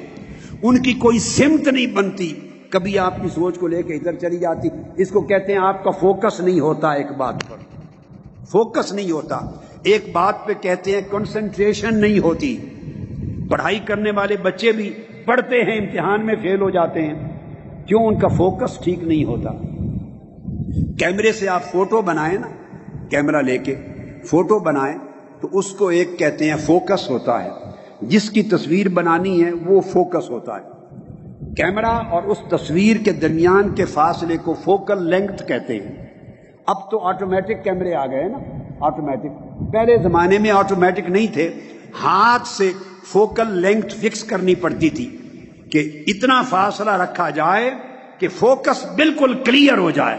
Speaker 1: ان کی کوئی سمت نہیں بنتی، کبھی آپ کی سوچ کو لے کے ادھر چلی جاتی، اس کو کہتے ہیں آپ کا فوکس نہیں ہوتا، ایک بات پر فوکس نہیں ہوتا، ایک بات پہ کہتے ہیں کنسنٹریشن نہیں ہوتی۔ پڑھائی کرنے والے بچے بھی پڑھتے ہیں، امتحان میں فیل ہو جاتے ہیں، کیوں؟ ان کا فوکس ٹھیک نہیں ہوتا۔ کیمرے سے آپ فوٹو بنائیں نا، کیمرہ لے کے فوٹو بنائیں تو اس کو ایک کہتے ہیں فوکس ہوتا ہے، جس کی تصویر بنانی ہے وہ فوکس ہوتا ہے۔ کیمرہ اور اس تصویر کے درمیان کے فاصلے کو فوکل لینگتھ کہتے ہیں۔ اب تو آٹومیٹک کیمرے آ گئے نا، آٹومیٹک، پہلے زمانے میں آٹومیٹک نہیں تھے، ہاتھ سے فوکل لینگتھ فکس کرنی پڑتی تھی کہ اتنا فاصلہ رکھا جائے کہ فوکس بالکل کلیئر ہو جائے۔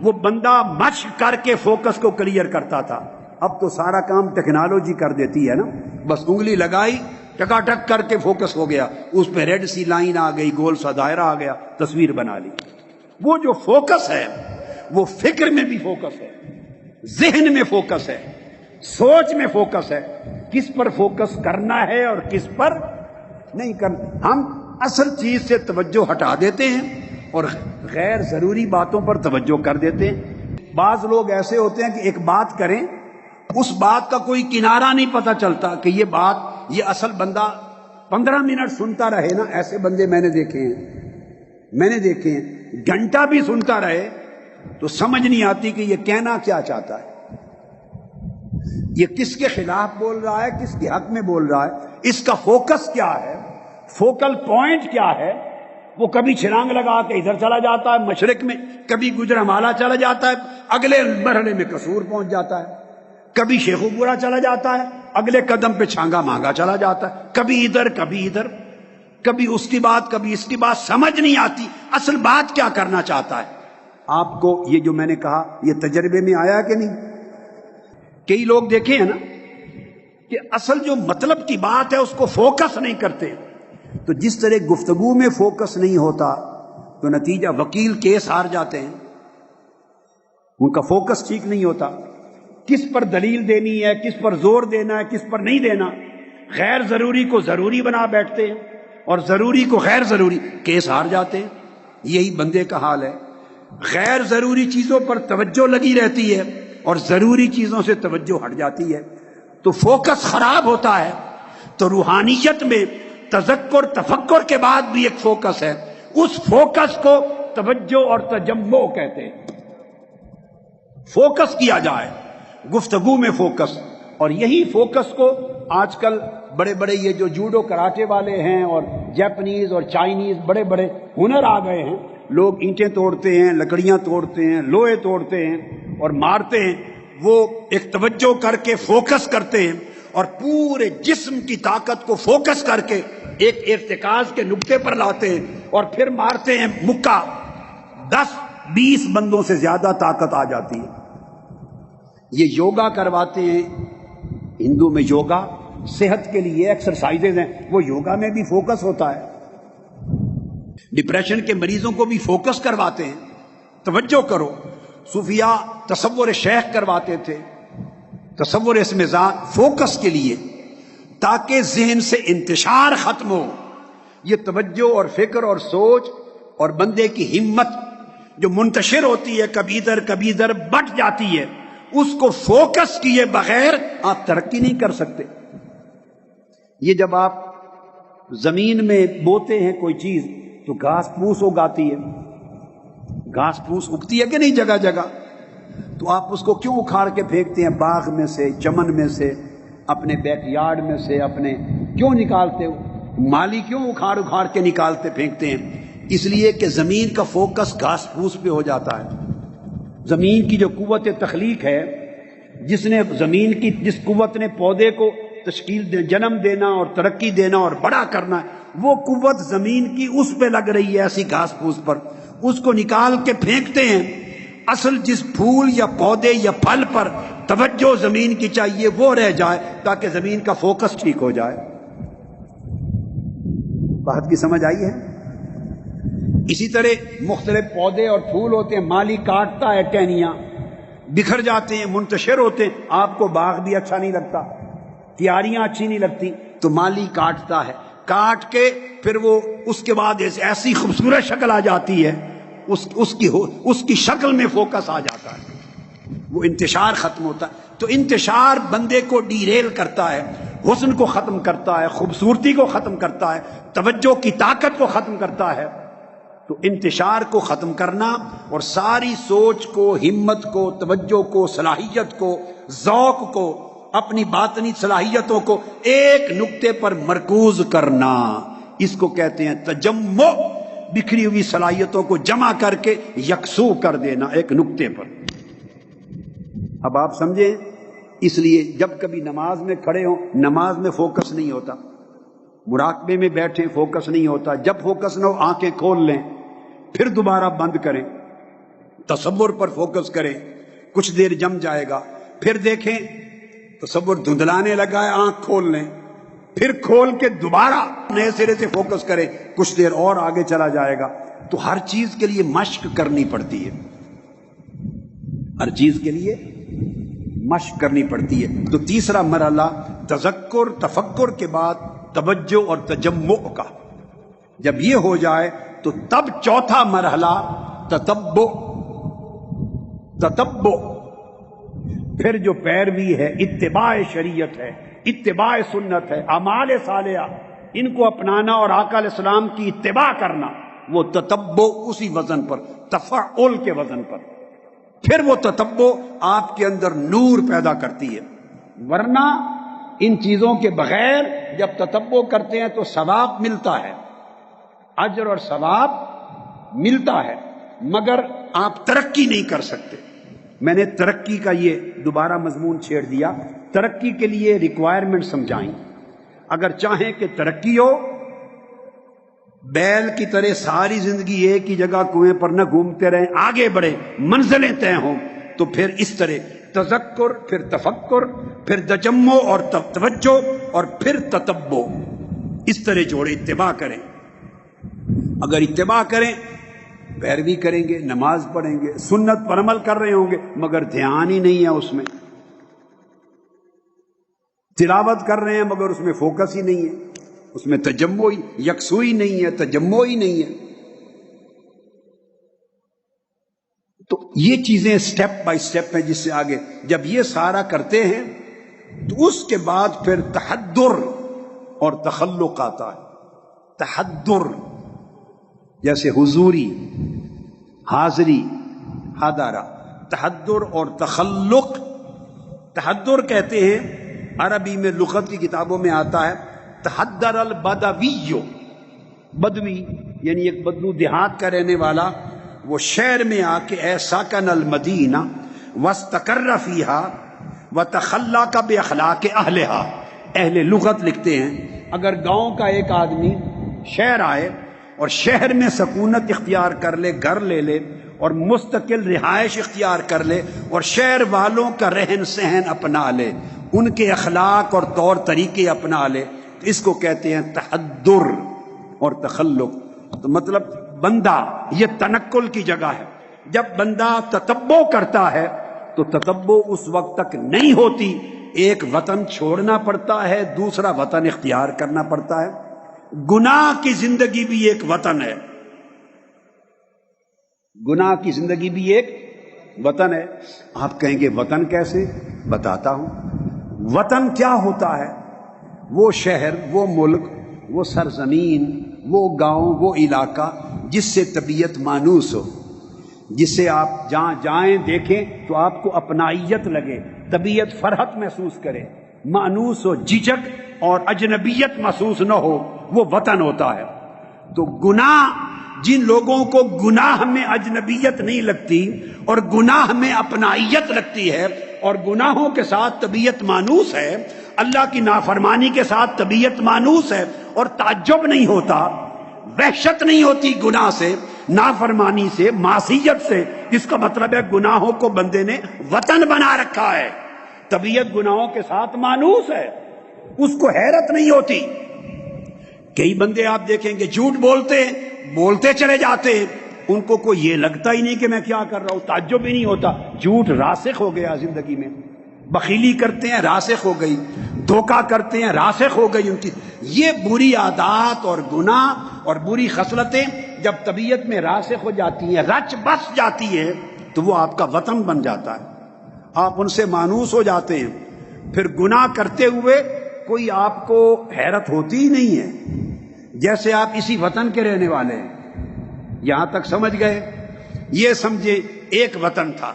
Speaker 1: وہ بندہ مشق کر کے فوکس کو کلیئر کرتا تھا، اب تو سارا کام ٹیکنالوجی کر دیتی ہے نا، بس انگلی لگائی، ٹکا ٹک کر کے فوکس ہو گیا، اس پہ ریڈ سی لائن آ گئی، گول سا دائرہ آ گیا، تصویر بنا لی۔ وہ جو فوکس ہے وہ فکر میں بھی فوکس ہے، ذہن میں فوکس ہے، سوچ میں فوکس ہے، کس پر فوکس کرنا ہے اور کس پر نہیں کرنا۔ ہم اصل چیز سے توجہ ہٹا دیتے ہیں اور غیر ضروری باتوں پر توجہ کر دیتے ہیں۔ بعض لوگ ایسے ہوتے ہیں کہ ایک بات کریں، اس بات کا کوئی کنارہ نہیں پتہ چلتا کہ یہ بات، یہ اصل بندہ 15 منٹ سنتا رہے نا، ایسے بندے میں نے دیکھے ہیں، گھنٹہ بھی سنتا رہے تو سمجھ نہیں آتی کہ یہ کہنا کیا چاہتا ہے، یہ کس کے خلاف بول رہا ہے، کس کے حق میں بول رہا ہے، اس کا فوکس کیا ہے، فوکل پوائنٹ کیا ہے۔ وہ کبھی چھلانگ لگا کے ادھر چلا جاتا ہے مشرق میں، کبھی گجرانوالہ چلا جاتا ہے، اگلے مرحلے میں قصور پہنچ جاتا ہے، کبھی شیخوپورہ چلا جاتا ہے، اگلے قدم پہ چھانگا مانگا چلا جاتا ہے، کبھی ادھر کبھی ادھر، کبھی اس کی بات کبھی اس کی بات، سمجھ نہیں آتی اصل بات کیا کرنا چاہتا ہے۔ آپ کو یہ جو میں نے کہا یہ تجربے میں آیا کہ نہیں؟ کئی لوگ دیکھے ہیں نا کہ اصل جو مطلب کی بات ہے اس کو فوکس نہیں کرتے، تو جس طرح گفتگو میں فوکس نہیں ہوتا تو نتیجہ وکیل کیس ہار جاتے ہیں، ان کا فوکس ٹھیک نہیں ہوتا، کس پر دلیل دینی ہے، کس پر زور دینا ہے، کس پر نہیں دینا، غیر ضروری کو ضروری بنا بیٹھتے ہیں اور ضروری کو غیر ضروری، کیس ہار جاتے ہیں۔ یہی بندے کا حال ہے، غیر ضروری چیزوں پر توجہ لگی رہتی ہے اور ضروری چیزوں سے توجہ ہٹ جاتی ہے، تو فوکس خراب ہوتا ہے۔ تو روحانیت میں تذکر تفکر کے بعد بھی ایک فوکس ہے، اس فوکس کو توجہ اور تجمع کہتے ہیں۔ فوکس کیا جائے، گفتگو میں فوکس، اور یہی فوکس کو آج کل بڑے بڑے یہ جو جوڈو کراٹے والے ہیں اور جاپنیز اور چائنیز بڑے بڑے ہنر آ گئے ہیں، لوگ اینٹیں توڑتے ہیں، لکڑیاں توڑتے ہیں، لوہے توڑتے ہیں اور مارتے ہیں، وہ ایک توجہ کر کے فوکس کرتے ہیں اور پورے جسم کی طاقت کو فوکس کر کے ایک ارتکاز کے نقطے پر لاتے ہیں اور پھر مارتے ہیں مکہ، 10-20 بندوں سے زیادہ طاقت آ جاتی ہے۔ یہ یوگا کرواتے ہیں، ہندو میں یوگا صحت کے لیے ایکسرسائزز ہیں، وہ یوگا میں بھی فوکس ہوتا ہے۔ ڈپریشن کے مریضوں کو بھی فوکس کرواتے ہیں، توجہ کرو۔ صوفیاء تصور شیخ کرواتے تھے، تصور اسم ذات، فوکس کے لیے، تاکہ ذہن سے انتشار ختم ہو۔ یہ توجہ اور فکر اور سوچ اور بندے کی ہمت جو منتشر ہوتی ہے، کبھی ادھر بٹ جاتی ہے، اس کو فوکس کیے بغیر آپ ترقی نہیں کر سکتے۔ یہ جب آپ زمین میں بوتے ہیں کوئی چیز تو گھاس پھوس اگاتی ہے، گھاس پھوس اگتی ہے کہ نہیں جگہ جگہ، تو آپ اس کو کیوں اکھاڑ کے پھینکتے ہیں؟ باغ میں سے، چمن میں سے، اپنے بیک یارڈ میں سے، اپنے کیوں نکالتے ہو؟ مالی کیوں اکھاڑ کے نکالتے پھینکتے ہیں؟ اس لیے کہ زمین کا فوکس گھاس پھوس پہ ہو جاتا ہے۔ زمین کی جو قوت تخلیق ہے، جس قوت نے پودے کو جنم دینا اور ترقی دینا اور بڑا کرنا ہے، وہ قوت زمین کی اس پہ لگ رہی ہے، ایسی گھاس پھوس پر، اس کو نکال کے پھینکتے ہیں۔ اصل جس پھول یا پودے یا پھل پر توجہ زمین کی چاہیے وہ رہ جائے، تاکہ زمین کا فوکس ٹھیک ہو جائے۔ بات کی سمجھ آئی ہے؟ اسی طرح مختلف پودے اور پھول ہوتے ہیں، مالی کاٹتا ہے، ٹہنیاں بکھر جاتے ہیں، منتشر ہوتے ہیں، آپ کو باغ بھی اچھا نہیں لگتا، کیاریاں اچھی نہیں لگتی، تو مالی کاٹتا ہے، کاٹ کے پھر وہ اس کے بعد ایسی خوبصورت شکل آ جاتی ہے، اس کی شکل میں فوکس آ جاتا ہے، وہ انتشار ختم ہوتا ہے۔ تو انتشار بندے کو ڈیریل کرتا ہے، حسن کو ختم کرتا ہے، خوبصورتی کو ختم کرتا ہے، توجہ کی طاقت کو ختم کرتا ہے۔ تو انتشار کو ختم کرنا اور ساری سوچ کو، ہمت کو، توجہ کو، صلاحیت کو، ذوق کو، اپنی باطنی صلاحیتوں کو ایک نقطے پر مرکوز کرنا، اس کو کہتے ہیں تجمع۔ بکھری ہوئی صلاحیتوں کو جمع کر کے یکسو کر دینا ایک نقطے پر۔ اب آپ سمجھیں، اس لیے جب کبھی نماز میں کھڑے ہوں، نماز میں فوکس نہیں ہوتا، مراقبے میں بیٹھیں فوکس نہیں ہوتا، جب فوکس نہ ہو آنکھیں کھول لیں، پھر دوبارہ بند کریں، تصور پر فوکس کریں، کچھ دیر جم جائے گا، پھر دیکھیں تصور دھندلانے لگا ہے، آنکھ کھول لیں، پھر کھول کے دوبارہ نئے سرے سے فوکس کریں، کچھ دیر اور آگے چلا جائے گا۔ تو ہر چیز کے لیے مشق کرنی پڑتی ہے، ہر چیز کے لیے مشق کرنی پڑتی ہے۔ تو تیسرا مرحلہ تذکر تفکر کے بعد توجہ اور تجمع کا، جب یہ ہو جائے تو تب چوتھا مرحلہ تتبع، پھر جو پیروی ہے، اتباع شریعت ہے، اتباع سنت ہے، اعمال صالحہ، ان کو اپنانا اور آقا علیہ السلام کی اتباع کرنا، وہ تتبع اسی وزن پر، تفعل کے وزن پر، پھر وہ تتبع آپ کے اندر نور پیدا کرتی ہے۔ ورنہ ان چیزوں کے بغیر جب تتبع کرتے ہیں تو ثواب ملتا ہے، اجر اور ثواب ملتا ہے، مگر آپ ترقی نہیں کر سکتے۔ میں نے ترقی کا یہ دوبارہ مضمون چھیڑ دیا، ترقی کے لیے ریکوائرمنٹ سمجھائیں۔ اگر چاہیں کہ ترقی ہو، بیل کی طرح ساری زندگی ایک ہی جگہ کنویں پر نہ گھومتے رہیں، آگے بڑھیں، منزلیں طے ہوں، تو پھر اس طرح تذکر، پھر تفکر، پھر تجمع اور توجہ، اور پھر تتبع، اس طرح جوڑے، اتباع کریں۔ اگر اتباع کریں، پیروی کریں گے، نماز پڑھیں گے، سنت پر عمل کر رہے ہوں گے، مگر دھیان ہی نہیں ہے اس میں، تلاوت کر رہے ہیں مگر اس میں فوکس ہی نہیں ہے، اس میں تجمع ہی، یکسوئی نہیں ہے، تجمع ہی نہیں ہے، تو یہ چیزیں سٹیپ بائی سٹیپ ہیں جس سے آگے جب یہ سارا کرتے ہیں تو اس کے بعد پھر تحدر اور تخلق آتا ہے۔ تحدر جیسے حضوری، حاضری، حاضرہ، تحدر اور تخلق۔ تحدر کہتے ہیں، عربی میں لغت کی کتابوں میں آتا ہے تحدر البدوی، بدوی یعنی ایک بدو دیہات کا رہنے والا، وہ شہر میں آ کے اے ساکن المدینہ واستقر فیہا وتخلق باخلاق اہلہا۔ اہل لغت لکھتے ہیں اگر گاؤں کا ایک آدمی شہر آئے اور شہر میں سکونت اختیار کر لے، گھر لے لے اور مستقل رہائش اختیار کر لے اور شہر والوں کا رہن سہن اپنا لے، ان کے اخلاق اور طور طریقے اپنا لے، تو اس کو کہتے ہیں تحدر اور تخلق۔ تو مطلب بندہ، یہ تنقل کی جگہ ہے۔ جب بندہ تتبع کرتا ہے تو تتبع اس وقت تک نہیں ہوتی، ایک وطن چھوڑنا پڑتا ہے، دوسرا وطن اختیار کرنا پڑتا ہے۔ گناہ کی زندگی بھی ایک وطن ہے، گناہ کی زندگی بھی ایک وطن ہے۔ آپ کہیں گے وطن کیسے؟ بتاتا ہوں۔ وطن کیا ہوتا ہے؟ وہ شہر، وہ ملک، وہ سرزمین، وہ گاؤں، وہ علاقہ جس سے طبیعت مانوس ہو، جس سے آپ جہاں جائیں دیکھیں تو آپ کو اپنائیت لگے، طبیعت فرحت محسوس کرے، مانوس ہو، جھجک اور اجنبیت محسوس نہ ہو، وہ وطن ہوتا ہے۔ تو گناہ، جن لوگوں کو گناہ میں اجنبیت نہیں لگتی اور گناہ میں اپنائیت لگتی ہے اور گناہوں کے ساتھ طبیعت مانوس ہے، اللہ کی نافرمانی کے ساتھ طبیعت مانوس ہے اور تعجب نہیں ہوتا، وحشت نہیں ہوتی گناہ سے، نافرمانی سے، معصیت سے، اس کا مطلب ہے گناہوں کو بندے نے وطن بنا رکھا ہے، طبیعت گناہوں کے ساتھ مانوس ہے، اس کو حیرت نہیں ہوتی۔ کئی بندے آپ دیکھیں گے جھوٹ بولتے ہیں، بولتے چلے جاتے ہیں، ان کو کوئی یہ لگتا ہی نہیں کہ میں کیا کر رہا ہوں، تعجب ہی نہیں ہوتا۔ جھوٹ راسخ ہو گیا زندگی میں، بخیلی کرتے ہیں راسخ ہو گئی، دھوکہ کرتے ہیں راسخ ہو گئی ان کی۔ یہ بری عادات اور گناہ اور بری خصلتیں جب طبیعت میں راسخ ہو جاتی ہیں، رچ بس جاتی ہے، تو وہ آپ کا وطن بن جاتا ہے، آپ ان سے مانوس ہو جاتے ہیں۔ پھر گناہ کرتے ہوئے کوئی آپ کو حیرت ہوتی ہی نہیں ہے، جیسے آپ اسی وطن کے رہنے والے ہیں۔ یہاں تک سمجھ گئے؟ یہ سمجھے ایک وطن تھا،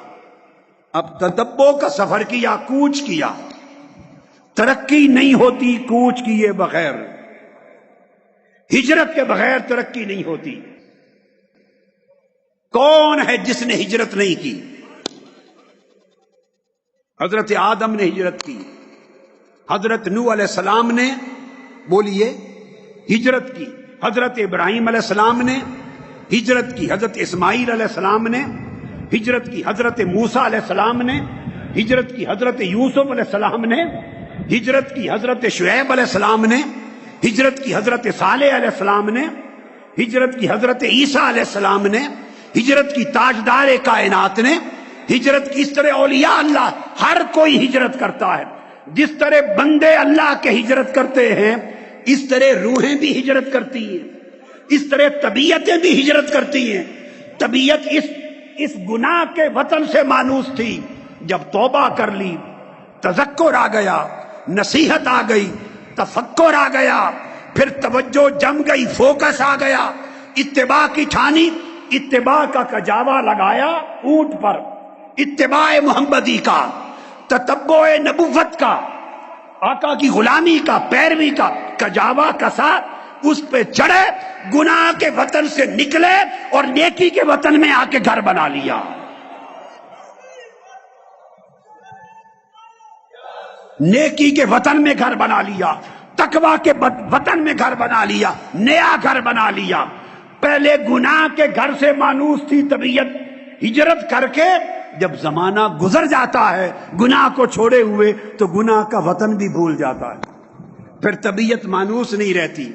Speaker 1: اب تتبع کا سفر کیا، کوچ کیا۔ ترقی نہیں ہوتی کوچ کیے بغیر، ہجرت کے بغیر ترقی نہیں ہوتی۔ کون ہے جس نے ہجرت نہیں کی؟ حضرت آدم نے ہجرت کی، حضرت نوح علیہ السلام نے، بولیے، ہجرت کی، حضرت ابراہیم علیہ السلام نے ہجرت کی، حضرت اسماعیل علیہ السلام نے ہجرت کی، حضرت موسیٰ علیہ السلام نے ہجرت کی، حضرت یوسف علیہ السلام نے ہجرت کی، حضرت شعیب علیہ السلام نے ہجرت کی، حضرت صالح علیہ السلام نے ہجرت کی، حضرت عیسیٰ علیہ السلام نے ہجرت کی، تاجدار کائنات نے ہجرت کی۔ اس طرح اولیاء اللہ ہر کوئی ہجرت کرتا ہے۔ جس طرح بندے اللہ کے ہجرت کرتے ہیں، اس طرح روحیں بھی ہجرت کرتی ہیں، اس طرح طبیعتیں بھی ہجرت کرتی ہیں۔ طبیعت اس گناہ کے وطن سے مانوس تھی، جب توبہ کر لی، تذکر آ گیا، نصیحت آ گئی، تفکر آ گیا، پھر توجہ جم گئی، فوکس آ گیا، اتباع کی ٹھانی، اتباع کا کجاوا لگایا اونٹ پر، اتباع محمدی کا، تتبع نبوت کا، آقا کی غلامی کا، پیروی کا کجاوا کسا، اس پہ چڑھے، گناہ کے وطن سے نکلے اور نیکی کے وطن میں آ کے گھر بنا لیا۔ نیکی کے وطن میں گھر بنا لیا، تقوی کے وطن میں گھر بنا لیا، نیا گھر بنا لیا۔ پہلے گناہ کے گھر سے مانوس تھی طبیعت، ہجرت کر کے جب زمانہ گزر جاتا ہے گناہ کو چھوڑے ہوئے تو گناہ کا وطن بھی بھول جاتا ہے، پھر طبیعت مانوس نہیں رہتی،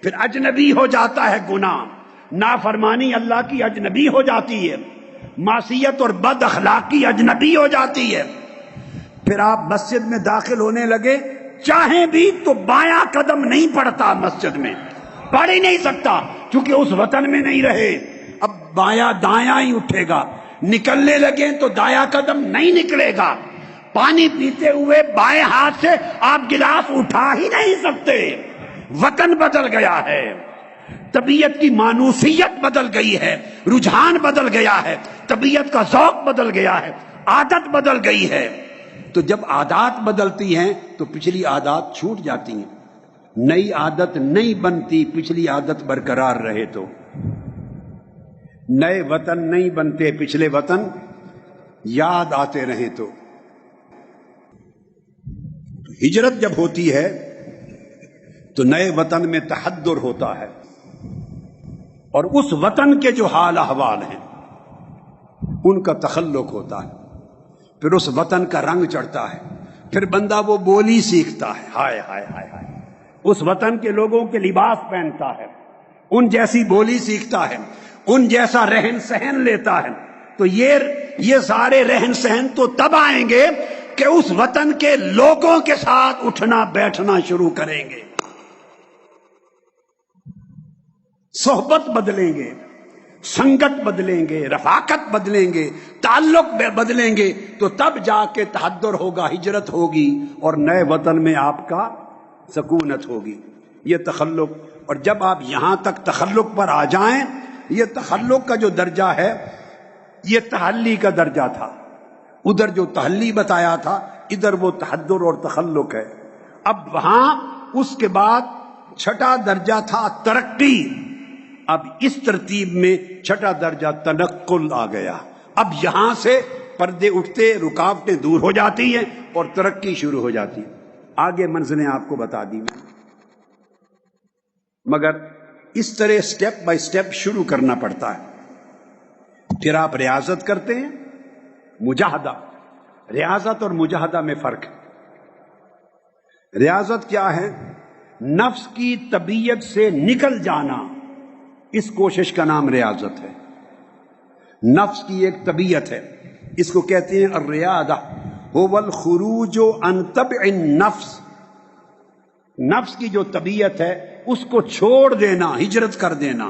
Speaker 1: پھر اجنبی ہو جاتا ہے گناہ، نافرمانی اللہ کی اجنبی ہو جاتی ہے، معصیت اور بد اخلاقی اجنبی ہو جاتی ہے۔ پھر آپ مسجد میں داخل ہونے لگے، چاہیں بھی تو بایاں قدم نہیں پڑتا، مسجد میں پڑھ ہی نہیں سکتا کیونکہ اس وطن میں نہیں رہے، اب بایاں دایاں ہی اٹھے گا، نکلنے لگیں تو دایاں قدم نہیں نکلے گا. پانی پیتے ہوئے بائیں ہاتھ سے آپ گلاس اٹھا ہی نہیں سکتے. وطن بدل گیا ہے، طبیعت کی مانوسیت بدل گئی ہے، رجحان بدل گیا ہے، طبیعت کا ذوق بدل گیا ہے، عادت بدل گئی ہے. تو جب عادات بدلتی ہیں تو پچھلی عادات چھوٹ جاتی ہیں. نئی عادت نہیں بنتی پچھلی عادت برقرار رہے تو. نئے وطن نہیں بنتے پچھلے وطن یاد آتے رہیں تو. ہجرت جب ہوتی ہے تو نئے وطن میں تحدر ہوتا ہے، اور اس وطن کے جو حال احوال ہیں ان کا تخلق ہوتا ہے. پھر اس وطن کا رنگ چڑھتا ہے، پھر بندہ وہ بولی سیکھتا ہے. ہائے ہائے ہائے ہائے، اس وطن کے لوگوں کے لباس پہنتا ہے، ان جیسی بولی سیکھتا ہے، ان جیسا رہن سہن لیتا ہے. تو یہ سارے رہن سہن تو تب آئیں گے کہ اس وطن کے لوگوں کے ساتھ اٹھنا بیٹھنا شروع کریں گے، صحبت بدلیں گے، سنگت بدلیں گے، رفاقت بدلیں گے، تعلق بدلیں گے. تو تب جا کے تحدر ہوگا، ہجرت ہوگی، اور نئے وطن میں آپ کا سکونت ہوگی. یہ تخلق. اور جب آپ یہاں تک تخلق پر آ جائیں، یہ تخلق کا جو درجہ ہے یہ تحلی کا درجہ تھا. ادھر جو تحلی بتایا تھا ادھر وہ تحدر اور تخلق ہے. اب وہاں اس کے بعد چھٹا درجہ تھا ترقی. اب اس ترتیب میں چھٹا درجہ تنقل آ گیا. اب یہاں سے پردے اٹھتے، رکاوٹیں دور ہو جاتی ہیں اور ترقی شروع ہو جاتی ہے. آگے منزلیں آپ کو بتا دی میں، مگر اس طرح سٹیپ بائی سٹیپ شروع کرنا پڑتا ہے. پھر آپ ریاضت کرتے ہیں، مجاہدہ. ریاضت اور مجاہدہ میں فرق ہے. ریاضت کیا ہے؟ نفس کی طبیعت سے نکل جانا، اس کوشش کا نام ریاضت ہے. نفس کی ایک طبیعت ہے، اس کو کہتے ہیں الریاضہ هو الخروج عن طبع النفس. نفس کی جو طبیعت ہے اس کو چھوڑ دینا، ہجرت کر دینا.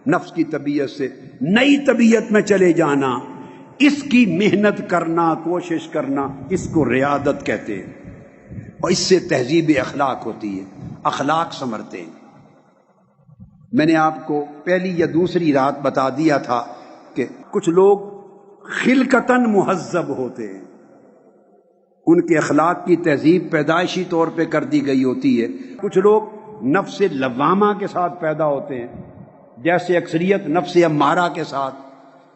Speaker 1: نفس کی طبیعت سے نئی طبیعت میں چلے جانا، اس کی محنت کرنا، کوشش کرنا، اس کو ریاضت کہتے ہیں. اور اس سے تہذیب اخلاق ہوتی ہے، اخلاق سنورتے ہیں. میں نے آپ کو پہلی یا دوسری رات بتا دیا تھا کہ کچھ لوگ خلقتاً مہذب ہوتے ہیں، ان کے اخلاق کی تہذیب پیدائشی طور پہ کر دی گئی ہوتی ہے. کچھ لوگ نفس لوامہ کے ساتھ پیدا ہوتے ہیں، جیسے اکثریت نفس امارہ کے ساتھ،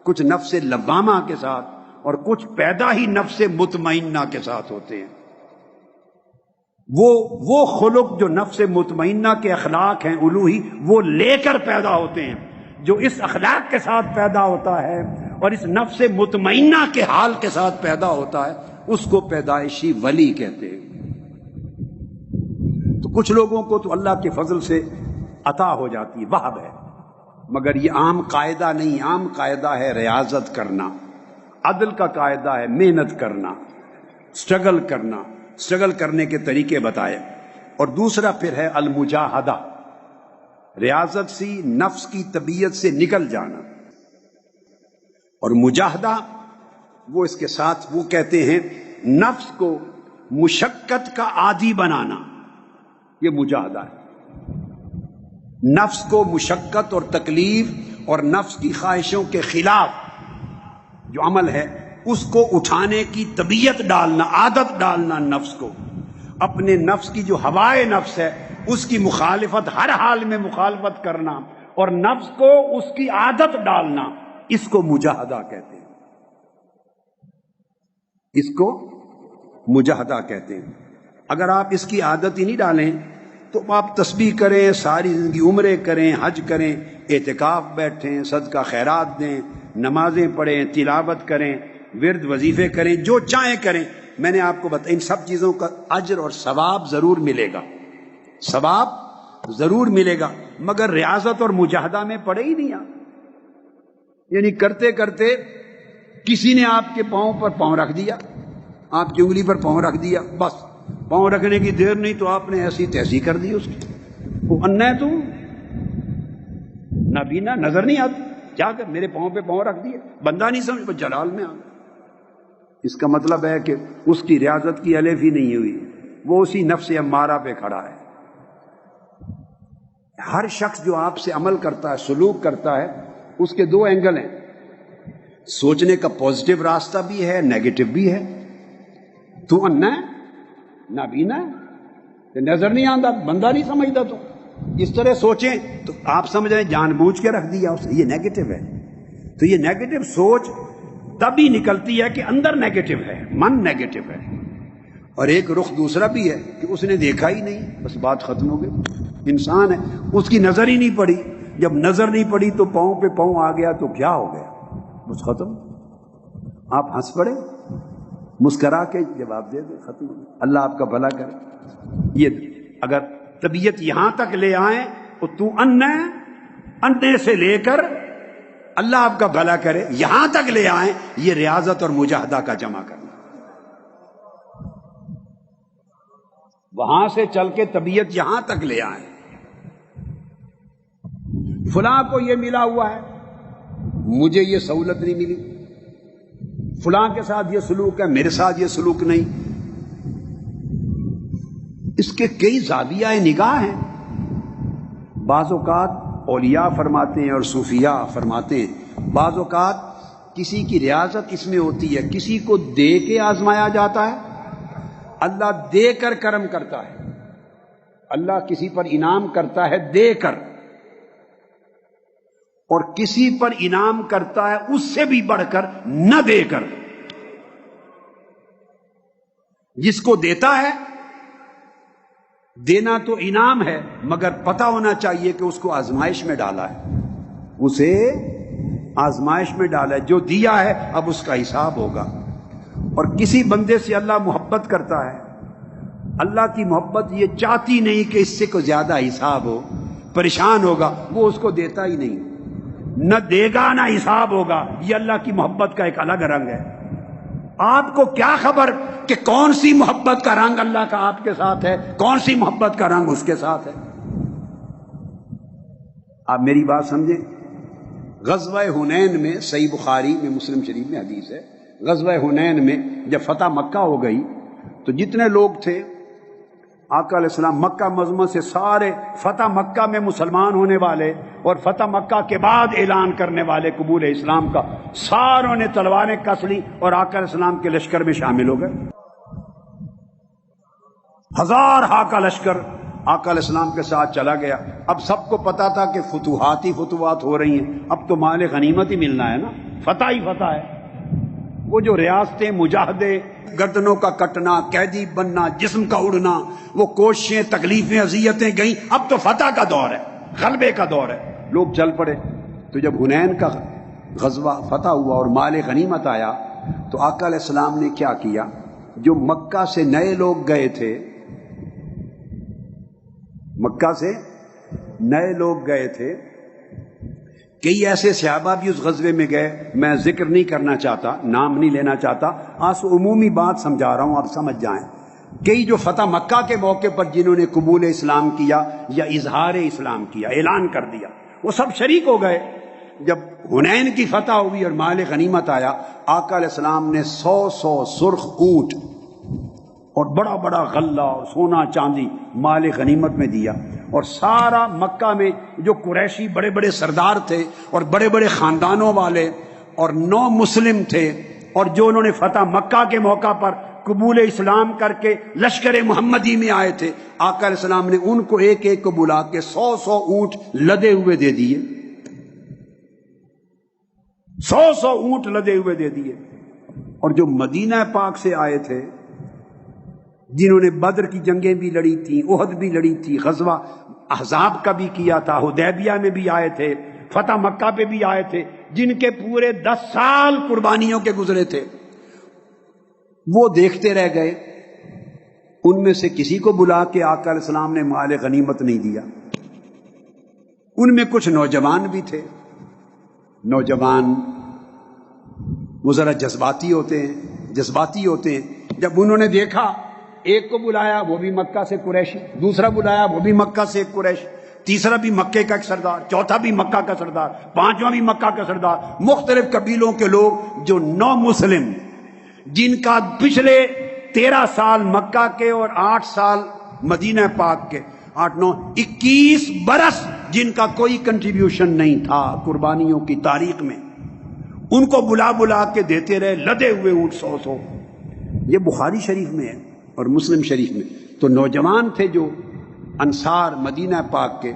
Speaker 1: کچھ نفس لوامہ کے ساتھ، اور کچھ پیدا ہی نفس مطمئنہ کے ساتھ ہوتے ہیں. وہ خلق جو نفس مطمئنہ کے اخلاق ہیں الوہی، وہ لے کر پیدا ہوتے ہیں. جو اس اخلاق کے ساتھ پیدا ہوتا ہے اور اس نفس مطمئنہ کے حال کے ساتھ پیدا ہوتا ہے اس کو پیدائشی ولی کہتے ہیں. تو کچھ لوگوں کو تو اللہ کے فضل سے عطا ہو جاتی ہے، وہب ہے، مگر یہ عام قاعدہ نہیں. عام قاعدہ ہے ریاضت کرنا، عدل کا قاعدہ ہے محنت کرنا، سٹرگل کرنا. سٹرگل کرنے کے طریقے بتائے. اور دوسرا پھر ہے المجاہدہ. ریاضت سی نفس کی طبیعت سے نکل جانا، اور مجاہدہ وہ اس کے ساتھ وہ کہتے ہیں نفس کو مشقت کا عادی بنانا. یہ مجاہدہ ہے. نفس کو مشقت اور تکلیف اور نفس کی خواہشوں کے خلاف جو عمل ہے اس کو اٹھانے کی طبیعت ڈالنا، عادت ڈالنا. نفس کو، اپنے نفس کی جو ہوائے نفس ہے اس کی مخالفت، ہر حال میں مخالفت کرنا، اور نفس کو اس کی عادت ڈالنا، اس کو مجاہدہ کہتے ہیں. اس کو مجاہدہ کہتے ہیں. اگر آپ اس کی عادت ہی نہیں ڈالیں تو آپ تسبیح کریں، ساری زندگی عمرے کریں، حج کریں، اعتکاف بیٹھیں، صدقہ خیرات دیں، نمازیں پڑھیں، تلاوت کریں، ورد وظیفے کریں، جو چاہیں کریں. میں نے آپ کو بتایا ان سب چیزوں کا اجر اور ثواب ضرور ملے گا، ثواب ضرور ملے گا، مگر ریاضت اور مجاہدہ میں پڑے ہی نہیں آپ. یعنی کرتے کرتے کسی نے آپ کے پاؤں پر پاؤں رکھ دیا، آپ کی انگلی پر پاؤں رکھ دیا، بس پاؤں رکھنے کی دیر نہیں تو آپ نے ایسی تہذیب کر دی اس کی. وہ انا ہے تو نابینا، نظر نہیں آتی. کیا کر میرے پاؤں پہ پاؤں رکھ دیے، بندہ نہیں سمجھ بس جلال میں آ گیا۔ اس کا مطلب ہے کہ اس کی ریاضت کی الف ہی نہیں ہوئی، وہ اسی نفس امارہ پہ کھڑا ہے۔ ہر شخص جو آپ سے عمل کرتا ہے، سلوک کرتا ہے، اس کے دو اینگل ہیں، سوچنے کا پازیٹیو راستہ بھی ہے، نیگیٹو بھی ہے۔ تو انا ہے نابینا ہے، نظر نہیں آتا، بندہ نہیں سمجھتا، تو اس طرح سوچیں تو آپ سمجھ رہے ہیں جان بوجھ کے رکھ دیا اس نے، یہ نیگیٹو ہے۔ تو یہ نیگیٹو سوچ تبھی نکلتی ہے کہ اندر نیگیٹو ہے، من نیگیٹو ہے۔ اور ایک رخ دوسرا بھی ہے کہ اس نے دیکھا ہی نہیں، بس بات ختم ہو گئی۔ انسان ہے، اس کی نظر ہی نہیں پڑی، جب نظر نہیں پڑی تو پاؤں پہ پاؤں آ گیا تو کیا ہو گیا، بس ختم۔ آپ ہنس پڑے، مسکرا کے جواب دے دیں، ختم ہو گیا۔ اللہ آپ کا بھلا کرے۔ یہ اگر طبیعت یہاں تک لے آئیں تو انے سے لے کر اللہ آپ کا بھلا کرے یہاں تک لے آئیں، یہ ریاضت اور مجاہدہ کا جمع کرنا۔ وہاں سے چل کے طبیعت یہاں تک لے آئیں، فلاں کو یہ ملا ہوا ہے، مجھے یہ سہولت نہیں ملی، فلاں کے ساتھ یہ سلوک ہے، میرے ساتھ یہ سلوک نہیں۔ اس کے کئی زاویہ نگاہ ہیں۔ بعض اوقات اولیاء فرماتے ہیں اور صوفیاء فرماتے ہیں، بعض اوقات کسی کی ریاضت اس میں ہوتی ہے، کسی کو دے کے آزمایا جاتا ہے، اللہ دے کر کرم کرتا ہے، اللہ کسی پر انعام کرتا ہے دے کر، اور کسی پر انعام کرتا ہے اس سے بھی بڑھ کر نہ دے کر۔ جس کو دیتا ہے، دینا تو انعام ہے، مگر پتہ ہونا چاہیے کہ اس کو آزمائش میں ڈالا ہے، اسے آزمائش میں ڈالا ہے، جو دیا ہے اب اس کا حساب ہوگا۔ اور کسی بندے سے اللہ محبت کرتا ہے، اللہ کی محبت یہ چاہتی نہیں کہ اس سے کوئی زیادہ حساب ہو، پریشان ہوگا، وہ اس کو دیتا ہی نہیں، نہ دے گا نہ حساب ہوگا۔ یہ اللہ کی محبت کا ایک الگ رنگ ہے۔ آپ کو کیا خبر کہ کون سی محبت کا رنگ اللہ کا آپ کے ساتھ ہے، کون سی محبت کا رنگ اس کے ساتھ ہے؟ آپ میری بات سمجھیں۔ غزوہ حنین میں، صحیح بخاری میں، مسلم شریف میں حدیث ہے، غزوہ حنین میں جب فتح مکہ ہو گئی تو جتنے لوگ تھے، آقا علیہ السلام مکہ معظمہ سے سارے فتح مکہ میں مسلمان ہونے والے اور فتح مکہ کے بعد اعلان کرنے والے قبول اسلام کا، ساروں نے تلواریں کس لی اور آقا علیہ السلام کے لشکر میں شامل ہو گئے۔ 1000 کا لشکر آقا علیہ السلام کے ساتھ چلا گیا۔ اب سب کو پتا تھا کہ فتوحات ہی فتوحات ہو رہی ہیں، اب تو مال غنیمت ہی ملنا ہے نا، فتح ہی فتح ہے۔ وہ جو ریاستیں، مجاہدے، گردنوں کا کٹنا، قیدی بننا، جسم کا اڑنا، وہ کوششیں، تکلیفیں، اذیتیں گئیں، اب تو فتح کا دور ہے، غلبے کا دور ہے، لوگ چل پڑے۔ تو جب حنین کا غزوہ فتح ہوا اور مال غنیمت آیا تو آقا علیہ السلام نے کیا کیا؟ جو مکہ سے نئے لوگ گئے تھے، مکہ سے نئے لوگ گئے تھے، کئی ایسے صحابہ بھی اس غزوے میں گئے، میں ذکر نہیں کرنا چاہتا، نام نہیں لینا چاہتا، آج عمومی بات سمجھا رہا ہوں، آپ سمجھ جائیں۔ کئی جو فتح مکہ کے موقع پر جنہوں نے قبول اسلام کیا یا اظہار اسلام کیا، اعلان کر دیا، وہ سب شریک ہو گئے۔ جب حنین کی فتح ہوئی اور مال غنیمت آیا، آقا علیہ السلام نے 100 سرخ اونٹ اور بڑا بڑا غلہ اور سونا چاندی مال غنیمت میں دیا، اور سارا مکہ میں جو قریشی بڑے بڑے سردار تھے اور بڑے بڑے خاندانوں والے اور 9 مسلم تھے، اور جو انہوں نے فتح مکہ کے موقع پر قبول اسلام کر کے لشکر محمدی میں آئے تھے، آقا علیہ السلام نے ان کو ایک ایک کو بلا کے 100 اونٹ لدے ہوئے دے دیے، 100 اونٹ لدے ہوئے دے دیے۔ اور جو مدینہ پاک سے آئے تھے، جنہوں نے بدر کی جنگیں بھی لڑی تھیں، احد بھی لڑی تھی، غزوہ احزاب کا بھی کیا تھا، حدیبیہ میں بھی آئے تھے، فتح مکہ پہ بھی آئے تھے، جن کے پورے 10 سال قربانیوں کے گزرے تھے، وہ دیکھتے رہ گئے۔ ان میں سے کسی کو بلا کے آقا علیہ السلام نے مال غنیمت نہیں دیا۔ ان میں کچھ نوجوان بھی تھے، نوجوان وہ ذرا جذباتی ہوتے ہیں، جب انہوں نے دیکھا، ایک کو بلایا وہ بھی مکہ سے قریشی، دوسرا بلایا وہ بھی مکہ سے قریش، تیسرا بھی مکے کا ایک سردار، چوتھا بھی مکہ کا سردار، پانچواں بھی مکہ کا سردار، مختلف قبیلوں کے لوگ جو نو مسلم، جن کا پچھلے 13 سال مکہ کے اور 8 سال مدینہ پاک کے، 8 9 21 برس جن کا کوئی کنٹریبیوشن نہیں تھا قربانیوں کی تاریخ میں، ان کو بلا بلا کے دیتے رہے لدے ہوئے اونٹ 100 یہ بخاری شریف میں ہے اور مسلم شریف میں۔ تو نوجوان تھے جو انصار مدینہ پاک کے،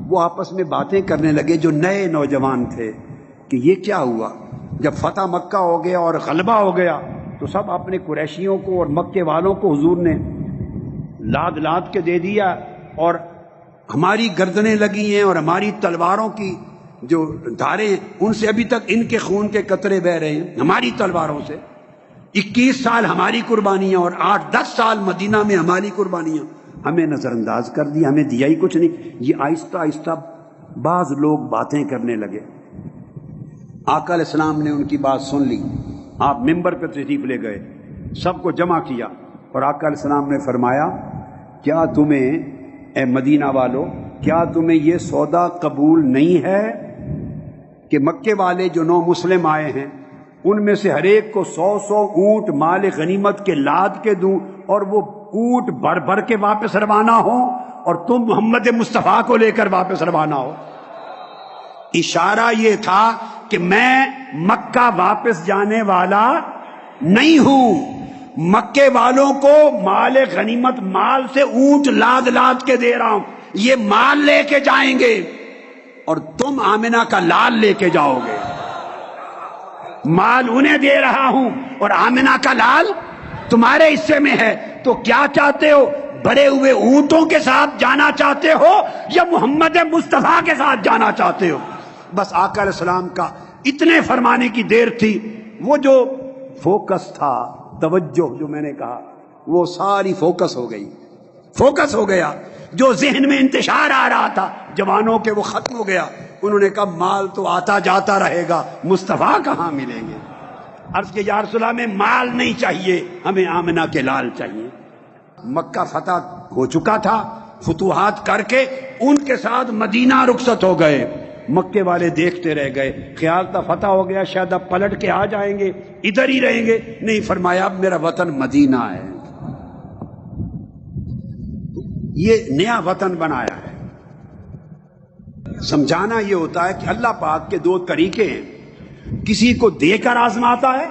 Speaker 1: وہ آپس میں باتیں کرنے لگے، جو نئے نوجوان تھے، کہ یہ کیا ہوا جب فتح مکہ ہو گیا اور غلبہ ہو گیا تو سب اپنے قریشیوں کو اور مکے والوں کو حضور نے لاد لاد کے دے دیا، اور ہماری گردنیں لگی ہیں اور ہماری تلواروں کی جو دھاریں ہیں ان سے ابھی تک ان کے خون کے قطرے بہ رہے ہیں ہماری تلواروں سے۔ 21 سال ہماری قربانیاں اور 8-10 سال مدینہ میں ہماری قربانیاں، ہمیں نظر انداز کر دیا، ہمیں دیا ہی کچھ نہیں۔ یہ آہستہ آہستہ بعض لوگ باتیں کرنے لگے۔ آقا علیہ السلام نے ان کی بات سن لی، آپ ممبر پہ تشریف لے گئے، سب کو جمع کیا، اور آقا علیہ السلام نے فرمایا، کیا تمہیں اے مدینہ والو، کیا تمہیں یہ سودا قبول نہیں ہے کہ مکے والے جو نو مسلم آئے ہیں ان میں سے ہر ایک کو 100 اونٹ مال غنیمت کے لاد کے دوں، اور وہ اونٹ بھر بھر کے واپس روانہ ہو، اور تم محمد مصطفیٰ کو لے کر واپس روانہ ہو۔ اشارہ یہ تھا کہ میں مکہ واپس جانے والا نہیں ہوں، مکے والوں کو مال غنیمت، مال سے اونٹ لاد لاد کے دے رہا ہوں، یہ مال لے کے جائیں گے اور تم آمنہ کا لال لے کے جاؤ گے۔ مال انہیں دے رہا ہوں اور آمنہ کا لال تمہارے حصے میں ہے۔ تو کیا چاہتے ہو، بھرے ہوئے اونٹوں کے ساتھ جانا چاہتے ہو یا محمد مصطفیٰ کے ساتھ جانا چاہتے ہو؟ بس آقا علیہ السلام کا اتنے فرمانے کی دیر تھی، وہ جو فوکس تھا، توجہ جو میں نے کہا، وہ ساری فوکس ہو گئی، فوکس ہو گیا۔ جو ذہن میں انتشار آ رہا تھا جوانوں کے وہ ختم ہو گیا۔ انہوں نے کہا مال تو آتا جاتا رہے گا، مصطفیٰ کہاں ملیں گے؟ عرض کہ یا رسول اللہ، ہمیں مال نہیں چاہیے، ہمیں آمنہ کے لال چاہیے۔ مکہ فتح ہو چکا تھا، فتوحات کر کے ان کے ساتھ مدینہ رخصت ہو گئے۔ مکے والے دیکھتے رہ گئے، خیال تھا فتح ہو گیا، شاید اب پلٹ کے آ جائیں گے، ادھر ہی رہیں گے۔ نہیں، فرمایا اب میرا وطن مدینہ ہے، یہ نیا وطن بنایا ہے۔ سمجھانا یہ ہوتا ہے کہ اللہ پاک کے 2 طریقے ہیں، کسی کو دے کر آزماتا ہے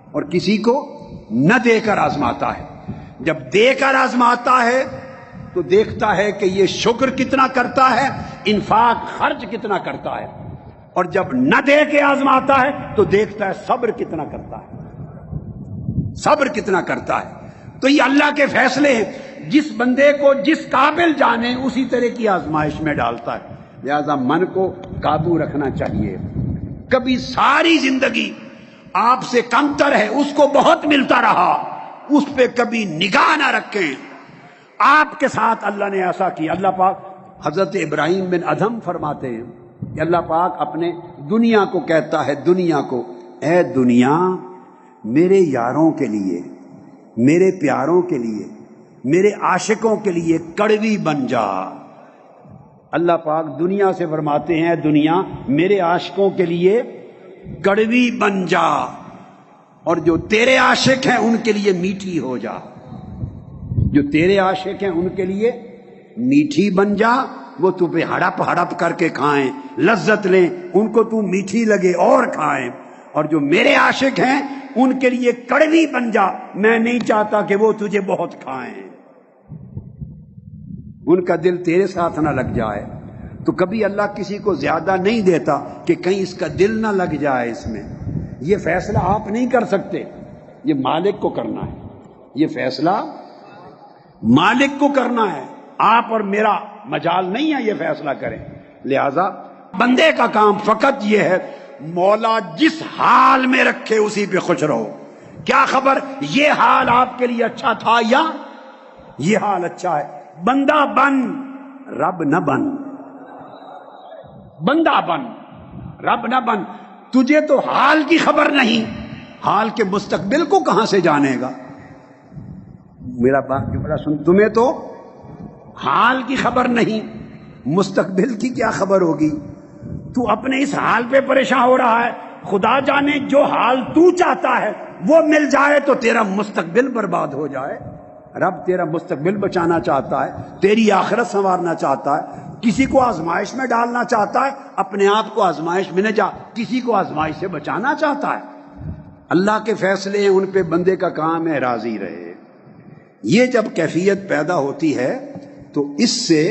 Speaker 1: اور کسی کو نہ دے کر آزماتا ہے۔ جب دے کر آزماتا ہے تو دیکھتا ہے کہ یہ شکر کتنا کرتا ہے، انفاق خرچ کتنا کرتا ہے، اور جب نہ دے کے آزماتا ہے تو دیکھتا ہے صبر کتنا کرتا ہے، صبر کتنا کرتا ہے۔ تو یہ اللہ کے فیصلے ہیں، جس بندے کو جس قابل جانے اسی طرح کی آزمائش میں ڈالتا ہے۔ لہذا من کو قابو رکھنا چاہیے۔ کبھی ساری زندگی آپ سے کمتر ہے، اس کو بہت ملتا رہا، اس پہ کبھی نگاہ نہ رکھیں۔ آپ کے ساتھ اللہ نے ایسا کیا۔ اللہ پاک حضرت ابراہیم بن ادھم فرماتے ہیں کہ اللہ پاک اپنے دنیا کو کہتا ہے، دنیا کو، اے دنیا میرے یاروں کے لیے، میرے پیاروں کے لیے، میرے عاشقوں کے لیے کڑوی بن جا۔ اللہ پاک دنیا سے فرماتے ہیں، دنیا میرے عاشقوں کے لیے کڑوی بن جا، اور جو تیرے عاشق ہیں ان کے لیے میٹھی ہو جا۔ جو تیرے عاشق ہیں ان کے لیے میٹھی بن جا، وہ تو پہ ہڑپ ہڑپ کر کے کھائیں، لذت لیں، ان کو تو میٹھی لگے اور کھائیں۔ اور جو میرے عاشق ہیں ان کے لیے کڑوی بن جا، میں نہیں چاہتا کہ وہ تجھے بہت کھائیں، ان کا دل تیرے ساتھ نہ لگ جائے۔ تو کبھی اللہ کسی کو زیادہ نہیں دیتا کہ کہیں اس کا دل نہ لگ جائے اس میں۔ یہ فیصلہ آپ نہیں کر سکتے، یہ مالک کو کرنا ہے، یہ فیصلہ مالک کو کرنا ہے، آپ اور میرا مجال نہیں ہے یہ فیصلہ کریں۔ لہذا بندے کا کام فقط یہ ہے، مولا جس حال میں رکھے اسی پہ خوش رہو۔ کیا خبر یہ حال آپ کے لیے اچھا تھا یا یہ حال اچھا ہے؟ بندہ بن، رب نہ بن، بندہ بن، رب نہ بن۔ تجھے تو حال کی خبر نہیں، حال کے مستقبل کو کہاں سے جانے گا؟ میرا بات جملہ سن، تمہیں تو حال کی خبر نہیں، مستقبل کی کیا خبر ہوگی؟ تو اپنے اس حال پہ پریشان ہو رہا ہے، خدا جانے جو حال تو چاہتا ہے وہ مل جائے تو تیرا مستقبل برباد ہو جائے۔ رب تیرا مستقبل بچانا چاہتا ہے، تیری آخرت سنوارنا چاہتا ہے، کسی کو آزمائش میں ڈالنا چاہتا ہے، اپنے آپ کو آزمائش میں نہ جا، کسی کو آزمائش سے بچانا چاہتا ہے۔ اللہ کے فیصلے ہیں، ان پہ بندے کا کام ہے راضی رہے۔ یہ جب کیفیت پیدا ہوتی ہے تو اس سے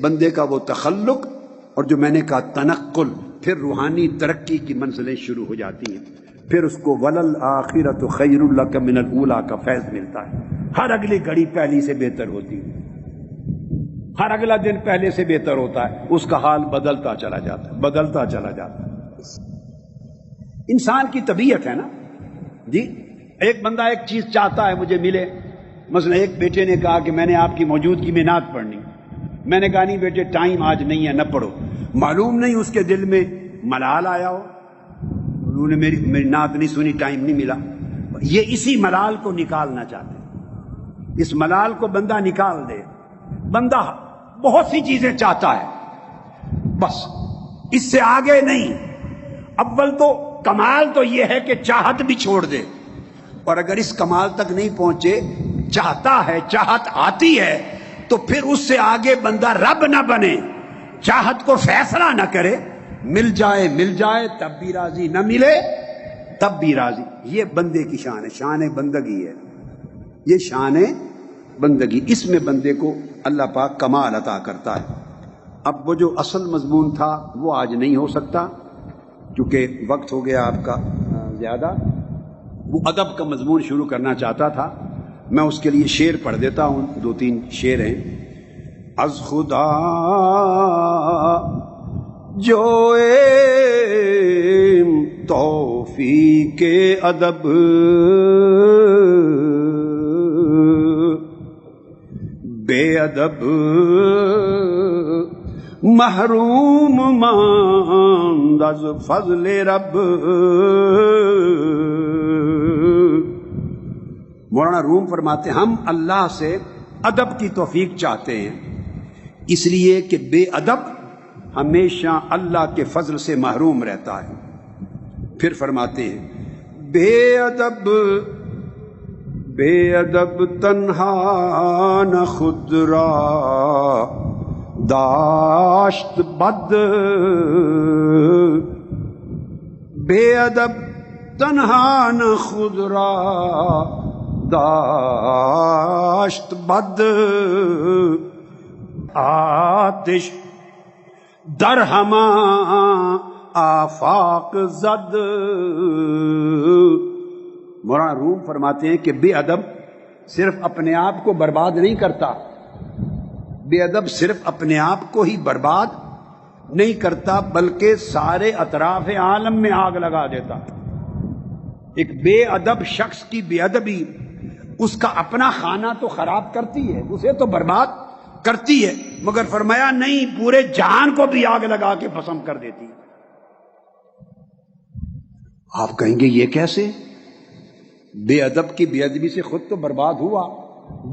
Speaker 1: بندے کا وہ تخلق اور جو میں نے کہا تنقل، پھر روحانی ترقی کی منزلیں شروع ہو جاتی ہیں، پھر اس کو وَلَلْآخِرَةُ خَيْرٌ لَكَ مِنَ الْأُولَىٰ کا فیض ملتا ہے۔ ہر اگلی گھڑی پہلی سے بہتر ہوتی ہے، ہر اگلا دن پہلے سے بہتر ہوتا ہے، اس کا حال بدلتا چلا جاتا ہے، بدلتا چلا جاتا ہے۔ انسان کی طبیعت ہے نا جی، ایک بندہ ایک چیز چاہتا ہے مجھے ملے، مثلا ایک بیٹے نے کہا کہ میں نے آپ کی موجودگی میں نعت پڑھنی، میں نے کہا نہیں بیٹے ٹائم آج نہیں ہے نہ پڑھو، معلوم نہیں اس کے دل میں ملال آیا ہو، انہوں نے میری نعت نہیں سنی، ٹائم نہیں ملا، یہ اسی ملال کو نکالنا چاہتے ہیں، اس ملال کو بندہ نکال دے۔ بندہ بہت سی چیزیں چاہتا ہے، بس اس سے آگے نہیں۔ اول تو کمال تو یہ ہے کہ چاہت بھی چھوڑ دے، اور اگر اس کمال تک نہیں پہنچے، چاہتا ہے، چاہت آتی ہے، تو پھر اس سے آگے بندہ رب نہ بنے، چاہت کو فیصلہ نہ کرے، مل جائے تب بھی راضی، نہ ملے تب بھی راضی۔ یہ بندے کی شان ہے، شان بندگی ہے، یہ شان بندگی، اس میں بندے کو اللہ پاک کمال عطا کرتا ہے۔ اب وہ جو اصل مضمون تھا وہ آج نہیں ہو سکتا کیونکہ وقت ہو گیا آپ کا زیادہ۔ وہ ادب کا مضمون شروع کرنا چاہتا تھا، میں اس کے لیے شعر پڑھ دیتا ہوں، 2-3 شعر ہیں۔ از خدا جو توفیق ادب بے ادب محروم ماند از فضل رب۔ مولانا روم فرماتے ہیں ہم اللہ سے ادب کی توفیق چاہتے ہیں، اس لیے کہ بے ادب ہمیشہ اللہ کے فضل سے محروم رہتا ہے۔ پھر فرماتے ہیں بے ادب تنہا نہ خود را داشت بد، بے ادب تنہا نہ خود را داشت بد، آتش در ہما آفاق زد۔ مولانا روم فرماتے ہیں کہ بے ادب صرف اپنے آپ کو برباد نہیں کرتا، بے ادب صرف اپنے آپ کو ہی برباد نہیں کرتا بلکہ سارے اطراف عالم میں آگ لگا دیتا۔ ایک بے ادب شخص کی بے ادبی اس کا اپنا خانہ تو خراب کرتی ہے، اسے تو برباد کرتی ہے، مگر فرمایا نہیں، پورے جہان کو بھی آگ لگا کے بھسم کر دیتی۔ آپ کہیں گے یہ کیسے؟ بے ادب کی بے ادبی سے خود تو برباد ہوا،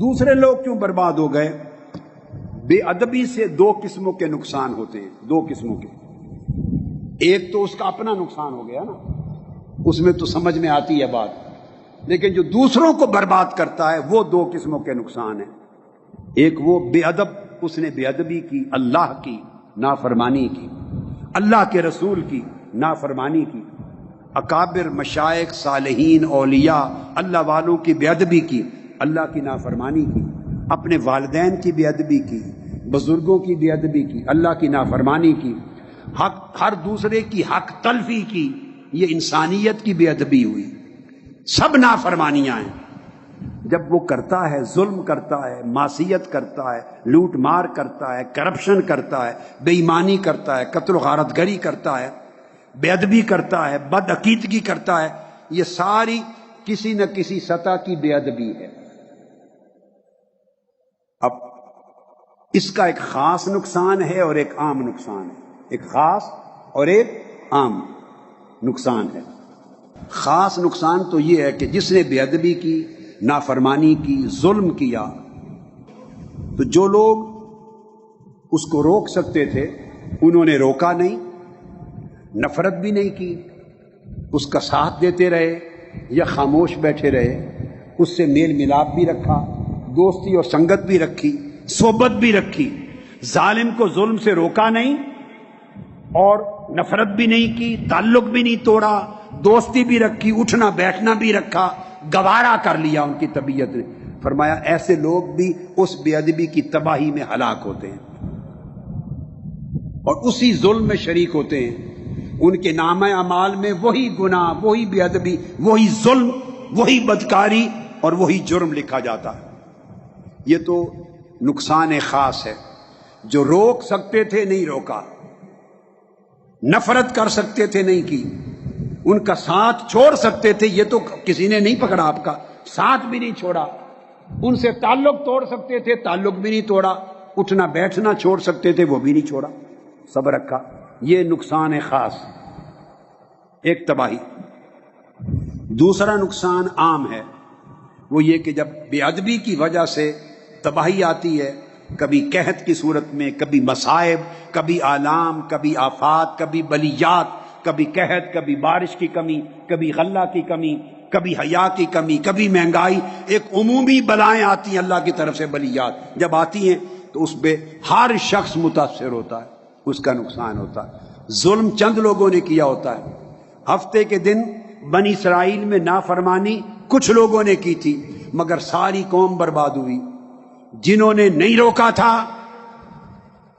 Speaker 1: دوسرے لوگ کیوں برباد ہو گئے؟ بے ادبی سے 2 قسموں کے نقصان ہوتے ہیں، 2 قسموں کے۔ ایک تو اس کا اپنا نقصان ہو گیا نا، اس میں تو سمجھ میں آتی ہے بات، لیکن جو دوسروں کو برباد کرتا ہے وہ 2 قسموں کے نقصان ہیں۔ ایک وہ بے ادب، اس نے بے ادبی کی، اللہ کی نافرمانی کی، اللہ کے رسول کی نافرمانی کی، اکابر مشائخ صالحین اولیاء اللہ والوں کی بے ادبی کی، اللہ کی نافرمانی کی، اپنے والدین کی بے ادبی کی، بزرگوں کی بے ادبی کی، اللہ کی نافرمانی کی، ہر دوسرے کی حق تلفی کی، یہ انسانیت کی بے ادبی ہوئی، سب نافرمانیاں ہیں۔ جب وہ کرتا ہے، ظلم کرتا ہے، معصیت کرتا ہے، لوٹ مار کرتا ہے، کرپشن کرتا ہے، بے ایمانی کرتا ہے، قتل و غارت گری کرتا ہے، بے ادبی کرتا ہے، بد عقیدگی کرتا ہے، یہ ساری کسی نہ کسی سطح کی بے ادبی ہے۔ اب اس کا ایک خاص نقصان ہے اور ایک عام نقصان ہے، ایک خاص اور ایک عام نقصان ہے۔ خاص نقصان تو یہ ہے کہ جس نے بے ادبی کی، نافرمانی کی، ظلم کیا، تو جو لوگ اس کو روک سکتے تھے، انہوں نے روکا نہیں، نفرت بھی نہیں کی، اس کا ساتھ دیتے رہے یا خاموش بیٹھے رہے، اس سے میل ملاپ بھی رکھا، دوستی اور سنگت بھی رکھی، صحبت بھی رکھی، ظالم کو ظلم سے روکا نہیں اور نفرت بھی نہیں کی، تعلق بھی نہیں توڑا، دوستی بھی رکھی، اٹھنا بیٹھنا بھی رکھا، گوارا کر لیا ان کی طبیعت نے۔ فرمایا ایسے لوگ بھی اس بے ادبی کی تباہی میں ہلاک ہوتے ہیں اور اسی ظلم میں شریک ہوتے ہیں۔ ان کے نامہ اعمال میں وہی گناہ، وہی بے ادبی، وہی ظلم، وہی بدکاری اور وہی جرم لکھا جاتا ہے۔ یہ تو نقصان خاص ہے۔ جو روک سکتے تھے نہیں روکا، نفرت کر سکتے تھے نہیں کی، ان کا ساتھ چھوڑ سکتے تھے، یہ تو کسی نے نہیں پکڑا، آپ کا ساتھ بھی نہیں چھوڑا، ان سے تعلق توڑ سکتے تھے، تعلق بھی نہیں توڑا، اٹھنا بیٹھنا چھوڑ سکتے تھے، وہ بھی نہیں چھوڑا، صبر رکھا۔ یہ نقصان خاص، ایک تباہی۔ دوسرا نقصان عام ہے، وہ یہ کہ جب بے ادبی کی وجہ سے تباہی آتی ہے، کبھی قحط کی صورت میں، کبھی مصائب، کبھی آلام، کبھی آفات، کبھی بلیات، کبھی قحط، کبھی بارش کی کمی، کبھی غلہ کی کمی، کبھی حیا کی کمی، کبھی مہنگائی، ایک عمومی بلائیں آتی ہیں اللہ کی طرف سے، بلیات جب آتی ہیں تو اس پہ ہر شخص متاثر ہوتا ہے، اس کا نقصان ہوتا ہے۔ ظلم چند لوگوں نے کیا ہوتا ہے، ہفتے کے دن بنی اسرائیل میں نافرمانی کچھ لوگوں نے کی تھی، مگر ساری قوم برباد ہوئی۔ جنہوں نے نہیں روکا تھا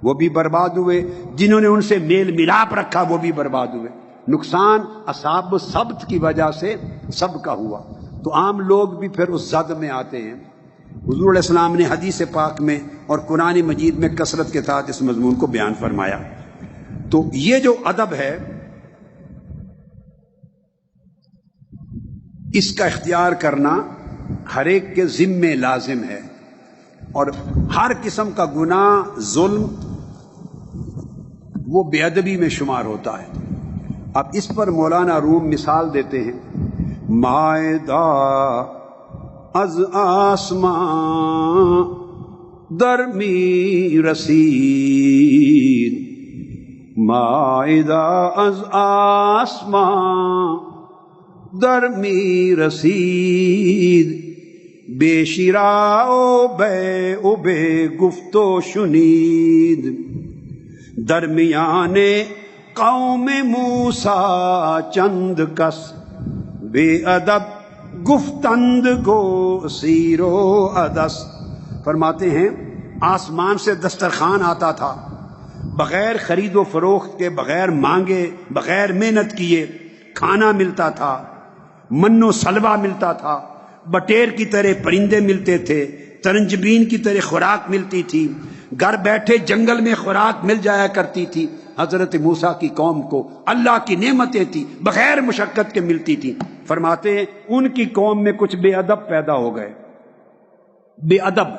Speaker 1: وہ بھی برباد ہوئے، جنہوں نے ان سے میل ملاپ رکھا وہ بھی برباد ہوئے۔ نقصان اصحاب السبت کی وجہ سے سب کا ہوا، تو عام لوگ بھی پھر اس زد میں آتے ہیں۔ حضور علیہ السلام نے حدیث پاک میں اور قرآن مجید میں کثرت کے ساتھ اس مضمون کو بیان فرمایا۔ تو یہ جو ادب ہے اس کا اختیار کرنا ہر ایک کے ذمے لازم ہے، اور ہر قسم کا گناہ، ظلم، وہ بے ادبی میں شمار ہوتا ہے۔ اب اس پر مولانا روم مثال دیتے ہیں، مائدہ از آسمان درمی رسید، مائدہ از آسمان درمی رسید، بے شرا و بے گفت و شنید، درمیان قوم موسیٰ چند کس، بے ادب گفتند گو سیر و عدس۔ فرماتے ہیں آسمان سے دسترخوان آتا تھا، بغیر خرید و فروخت کے، بغیر مانگے، بغیر محنت کیے کھانا ملتا تھا، من و سلوہ ملتا تھا، بٹیر کی طرح پرندے ملتے تھے، ترنجبین کی طرح خوراک ملتی تھی، گھر بیٹھے جنگل میں خوراک مل جایا کرتی تھی۔ حضرت موسیٰ کی قوم کو اللہ کی نعمتیں تھی، بغیر مشقت کے ملتی تھی۔ فرماتے ہیں ان کی قوم میں کچھ بے ادب پیدا ہو گئے، بے ادب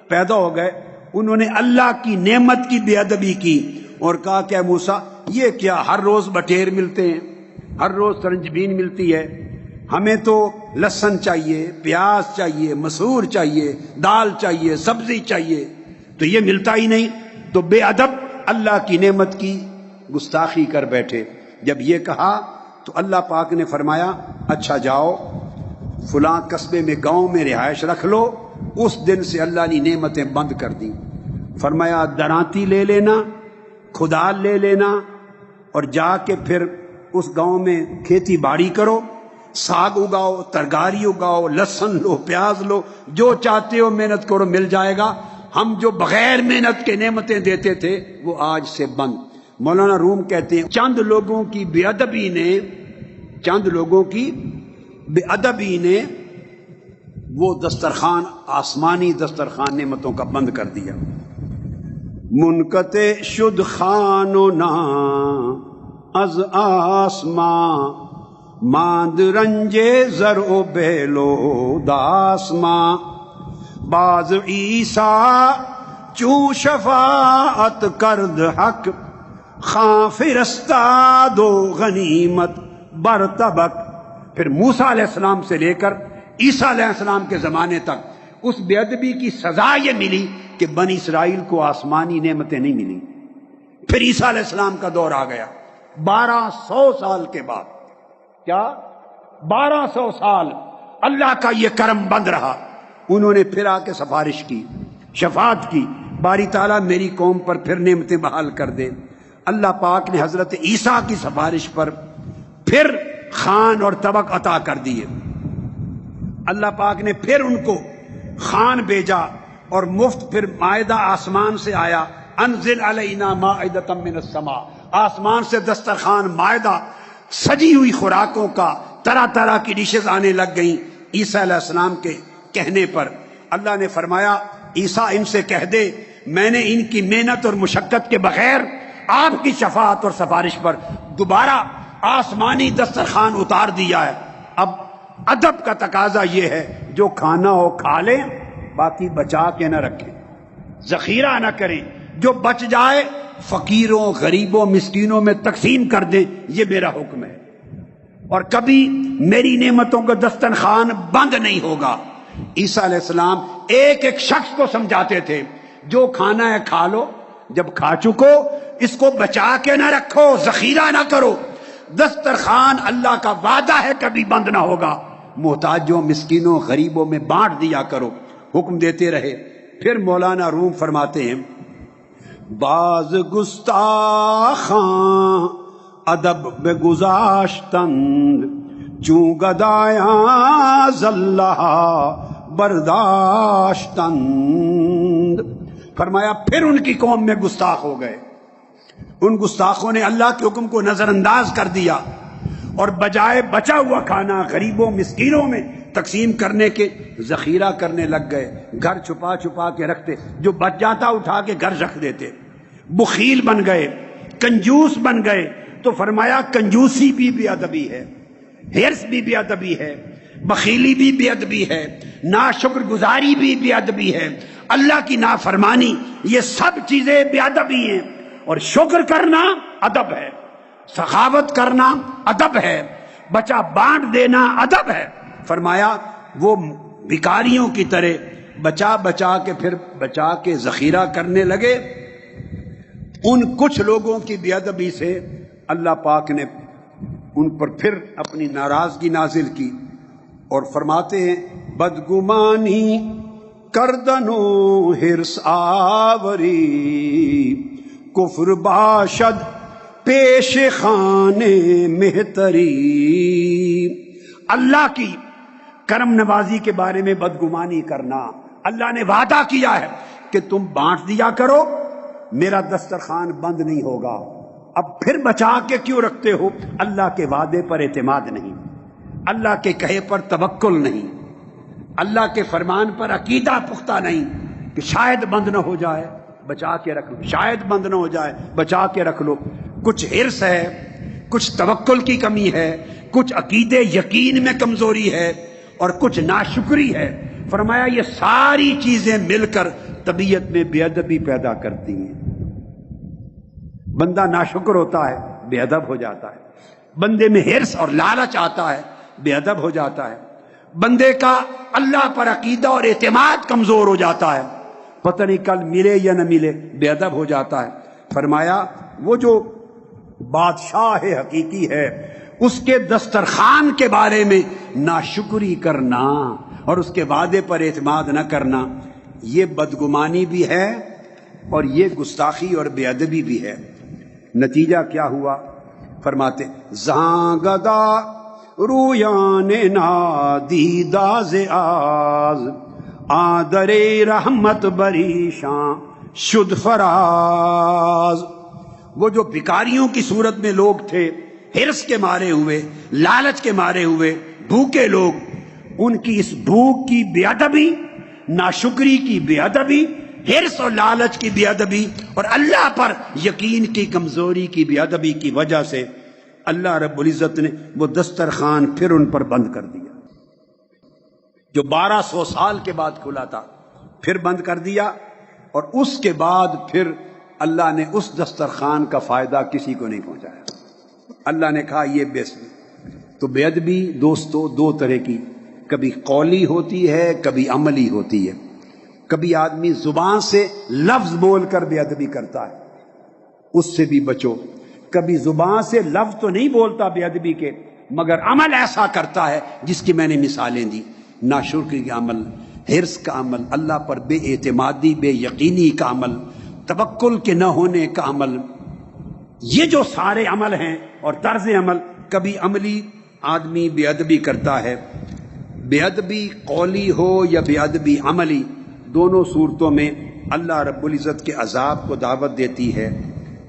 Speaker 1: پیدا ہو گئے، انہوں نے اللہ کی نعمت کی بے ادبی کی اور کہا کہ موسیٰ یہ کیا، ہر روز بٹیر ملتے ہیں، ہر روز ترنجبین ملتی ہے، ہمیں تو لہسن چاہیے، پیاز چاہیے، مسور چاہیے، دال چاہیے، سبزی چاہیے، تو یہ ملتا ہی نہیں۔ تو بے ادب اللہ کی نعمت کی گستاخی کر بیٹھے۔ جب یہ کہا تو اللہ پاک نے فرمایا اچھا جاؤ فلاں قصبے میں، گاؤں میں رہائش رکھ لو۔ اس دن سے اللہ نے نعمتیں بند کر دی۔ فرمایا درانتی لے لینا، کھدال لے لینا، اور جا کے پھر اس گاؤں میں کھیتی باڑی کرو، ساگ اگاؤ، ترکاری اگاؤ، لہسن لو، پیاز لو، جو چاہتے ہو محنت کرو، مل جائے گا۔ ہم جو بغیر محنت کے نعمتیں دیتے تھے وہ آج سے بند۔ مولانا روم کہتے ہیں چند لوگوں کی بے ادبی نے، چند لوگوں کی بے ادبی نے وہ دسترخوان، آسمانی دسترخوان نعمتوں کا بند کر دیا۔ منقطع شد خانونا از آسمان، ماند رنجے زر و بیلو داسماں، باز عیسیٰ چوں شفاعت کرد حق، خاں فرستاد و غنیمت برطبق۔ پھر موسیٰ علیہ السلام سے لے کر عیسیٰ علیہ السلام کے زمانے تک اس بے ادبی کی سزا یہ ملی کہ بنی اسرائیل کو آسمانی نعمتیں نہیں ملی۔ پھر عیسیٰ علیہ السلام کا دور آ گیا 1200 سال کے بعد۔ کیا 1200 سال اللہ کا یہ کرم بند رہا۔ انہوں نے پھر آ کے سفارش کی، شفاعت کی، باری تعالیٰ میری قوم پر پھر نعمتیں بحال کر دے۔ اللہ پاک نے حضرت عیسیٰ کی سفارش پر پھر خان اور طبق عطا کر دیے۔ اللہ پاک نے پھر ان کو خان بھیجا اور مفت پھر مائدہ آسمان سے آیا، انزل علینا مائدۃ من السماء، آسمان سے دسترخوان مائدہ سجی ہوئی خوراکوں کا، طرح طرح کی ڈشز آنے لگ گئیں۔ عیسیٰ علیہ السلام کے کہنے پر اللہ نے فرمایا عیسیٰ ان سے کہہ دے میں نے ان کی محنت اور مشقت کے بغیر آپ کی شفاعت اور سفارش پر دوبارہ آسمانی دسترخوان اتار دیا ہے۔ اب ادب کا تقاضا یہ ہے جو کھانا ہو کھا لیں، باقی بچا کے نہ رکھیں، ذخیرہ نہ کریں، جو بچ جائے فقیروں غریبوں مسکینوں میں تقسیم کر دیں، یہ میرا حکم ہے۔ اور کبھی میری نعمتوں کا دسترخوان بند نہیں ہوگا۔ عیسیٰ علیہ السلام ایک ایک شخص کو سمجھاتے تھے جو کھانا ہے کھا لو، جب کھا چکو اس کو بچا کے نہ رکھو، ذخیرہ نہ کرو، دسترخوان اللہ کا وعدہ ہے کبھی بند نہ ہوگا، محتاجوں مسکینوں غریبوں میں بانٹ دیا کرو، حکم دیتے رہے۔ پھر مولانا روم فرماتے ہیں باز گستاخاں ادب بے گذاشتند چوں گدایاں زلہا برداشتند۔ فرمایا پھر ان کی قوم میں گستاخ ہو گئے، ان گستاخوں نے اللہ کے حکم کو نظر انداز کر دیا اور بجائے بچا ہوا کھانا غریبوں مسکینوں میں تقسیم کرنے کے ذخیرہ کرنے لگ گئے، گھر چھپا چھپا کے رکھتے، جو بچ جاتا اٹھا کے گھر رکھ دیتے، بخیل بن گئے، کنجوس بن گئے۔ تو فرمایا کنجوسی بھی بے ادبی ہے، ہرس بھی بے ادبی ہے، بخیلی بھی بے ادبی ہے، ناشکر گزاری بھی بے ادبی ہے، اللہ کی نافرمانی، یہ سب چیزیں بے ادبی ہیں۔ اور شکر کرنا ادب ہے، سخاوت کرنا ادب ہے، بچا بانٹ دینا ادب ہے۔ فرمایا وہ بھکاریوں کی طرح بچا بچا کے پھر بچا کے ذخیرہ کرنے لگے۔ ان کچھ لوگوں کی بے ادبی سے اللہ پاک نے ان پر پھر اپنی ناراضگی نازل کی اور فرماتے ہیں بدگمانی کردنو ہرس آوری کفر باشد پیش خانے مہتری۔ اللہ کی کرم نوازی کے بارے میں بدگمانی کرنا، اللہ نے وعدہ کیا ہے کہ تم بانٹ دیا کرو، میرا دسترخوان بند نہیں ہوگا، اب پھر بچا کے کیوں رکھتے ہو؟ اللہ کے وعدے پر اعتماد نہیں، اللہ کے کہے پر توکل نہیں، اللہ کے فرمان پر عقیدہ پختہ نہیں کہ شاید بند نہ ہو جائے بچا کے رکھ لو، شاید بند نہ ہو جائے بچا کے رکھ لو۔ کچھ ہرس ہے، کچھ توکل کی کمی ہے، کچھ عقیدے یقین میں کمزوری ہے اور کچھ ناشکری ہے۔ فرمایا یہ ساری چیزیں مل کر طبیعت میں بے ادبی پیدا کرتی ہیں۔ بندہ ناشکر ہوتا ہے بے ادب ہو جاتا ہے، بندے میں ہرس اور لالچ آتا ہے بے ادب ہو جاتا ہے، بندے کا اللہ پر عقیدہ اور اعتماد کمزور ہو جاتا ہے، پتہ نہیں کل ملے یا نہ ملے، بے ادب ہو جاتا ہے۔ فرمایا وہ جو بادشاہ حقیقی ہے اس کے دسترخوان کے بارے میں ناشکری کرنا اور اس کے وعدے پر اعتماد نہ کرنا، یہ بدگمانی بھی ہے اور یہ گستاخی اور بے ادبی بھی ہے۔ نتیجہ کیا ہوا؟ فرماتے زاں گدا رویان نادیدہ ز آز آدر رحمت بریشاں شد فراز۔ وہ جو بھکاریوں کی صورت میں لوگ تھے، ہرس کے مارے ہوئے، لالچ کے مارے ہوئے، بھوکے لوگ، ان کی اس بھوک کی بے ادبی، ناشکری کی بے ادبی، ہرس اور لالچ کی بے ادبی اور اللہ پر یقین کی کمزوری کی بے ادبی کی وجہ سے اللہ رب العزت نے وہ دسترخوان پھر ان پر بند کر دیا، جو 1200 سال کے بعد کھلا تھا پھر بند کر دیا۔ اور اس کے بعد پھر اللہ نے اس دسترخوان کا فائدہ کسی کو نہیں پہنچایا۔ اللہ نے کہا یہ بیس تو بے ادبی دوستو دو طرح کی، کبھی قولی ہوتی ہے کبھی عملی ہوتی ہے. کبھی آدمی زبان سے لفظ بول کر بے ادبی کرتا ہے، اس سے بھی بچو. کبھی زبان سے لفظ تو نہیں بولتا بے ادبی کے، مگر عمل ایسا کرتا ہے جس کی میں نے مثالیں دی. ناشکری کا عمل، حرص کا عمل، اللہ پر بے اعتمادی بے یقینی کا عمل، توکل کے نہ ہونے کا عمل، یہ جو سارے عمل ہیں اور طرز عمل. کبھی عملی آدمی بے ادبی کرتا ہے. بے ادبی قولی ہو یا بے ادبی عملی، دونوں صورتوں میں اللہ رب العزت کے عذاب کو دعوت دیتی ہے،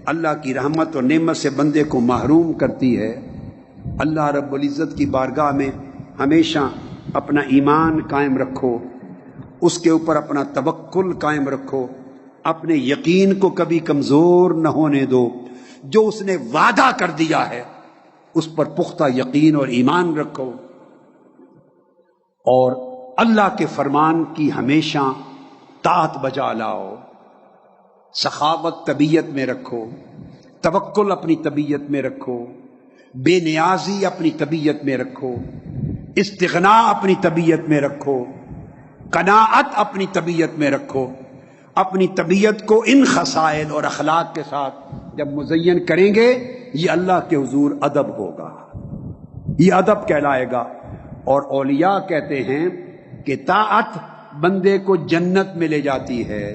Speaker 1: اللہ کی رحمت اور نعمت سے بندے کو محروم کرتی ہے. اللہ رب العزت کی بارگاہ میں ہمیشہ اپنا ایمان قائم رکھو، اس کے اوپر اپنا توکل قائم رکھو، اپنے یقین کو کبھی کمزور نہ ہونے دو. جو اس نے وعدہ کر دیا ہے اس پر پختہ یقین اور ایمان رکھو، اور اللہ کے فرمان کی ہمیشہ طاعت بجا لاؤ. سخاوت طبیعت میں رکھو، توکل اپنی طبیعت میں رکھو، بے نیازی اپنی طبیعت میں رکھو، استغنا اپنی طبیعت میں رکھو، قناعت اپنی طبیعت میں رکھو. اپنی طبیعت کو ان خصائل اور اخلاق کے ساتھ جب مزین کریں گے، یہ اللہ کے حضور ادب ہوگا، یہ ادب کہلائے گا. اور اولیاء کہتے ہیں کہ طاعت بندے کو جنت میں لے جاتی ہے،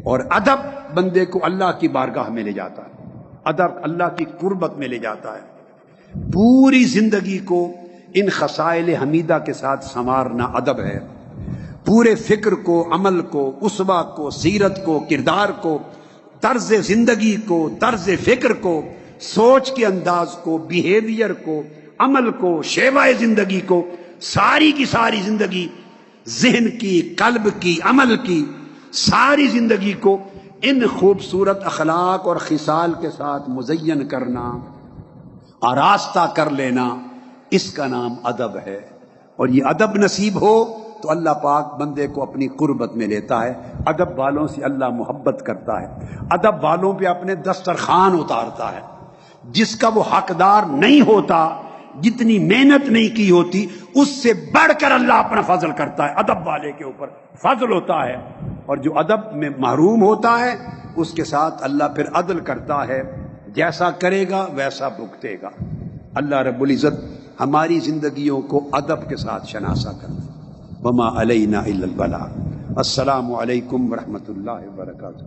Speaker 1: اور ادب بندے کو اللہ کی بارگاہ میں لے جاتا ہے، ادب اللہ کی قربت میں لے جاتا ہے. پوری زندگی کو ان خصائل حمیدہ کے ساتھ سنوارنا ادب ہے. پورے فکر کو، عمل کو، اسوہ کو، سیرت کو، کردار کو، طرز زندگی کو، طرز فکر کو، سوچ کے انداز کو، بیہیویئر کو، عمل کو، شیوہ زندگی کو، ساری کی ساری زندگی، ذہن کی، قلب کی، عمل کی، ساری زندگی کو ان خوبصورت اخلاق اور خصال کے ساتھ مزین کرنا، آراستہ کر لینا، اس کا نام ادب ہے. اور یہ ادب نصیب ہو تو اللہ پاک بندے کو اپنی قربت میں لیتا ہے. ادب والوں سے اللہ محبت کرتا ہے، ادب والوں پہ اپنے دسترخوان اتارتا ہے. جس کا وہ حقدار نہیں ہوتا، جتنی محنت نہیں کی ہوتی، اس سے بڑھ کر اللہ اپنا فضل کرتا ہے. ادب والے کے اوپر فضل ہوتا ہے، اور جو ادب میں محروم ہوتا ہے اس کے ساتھ اللہ پھر عدل کرتا ہے، جیسا کرے گا ویسا بھگتے گا. اللہ رب العزت ہماری زندگیوں کو ادب کے ساتھ شناسا کر. وما علینا الا البلاغ. السلام علیکم ورحمۃ اللہ وبرکاتہ.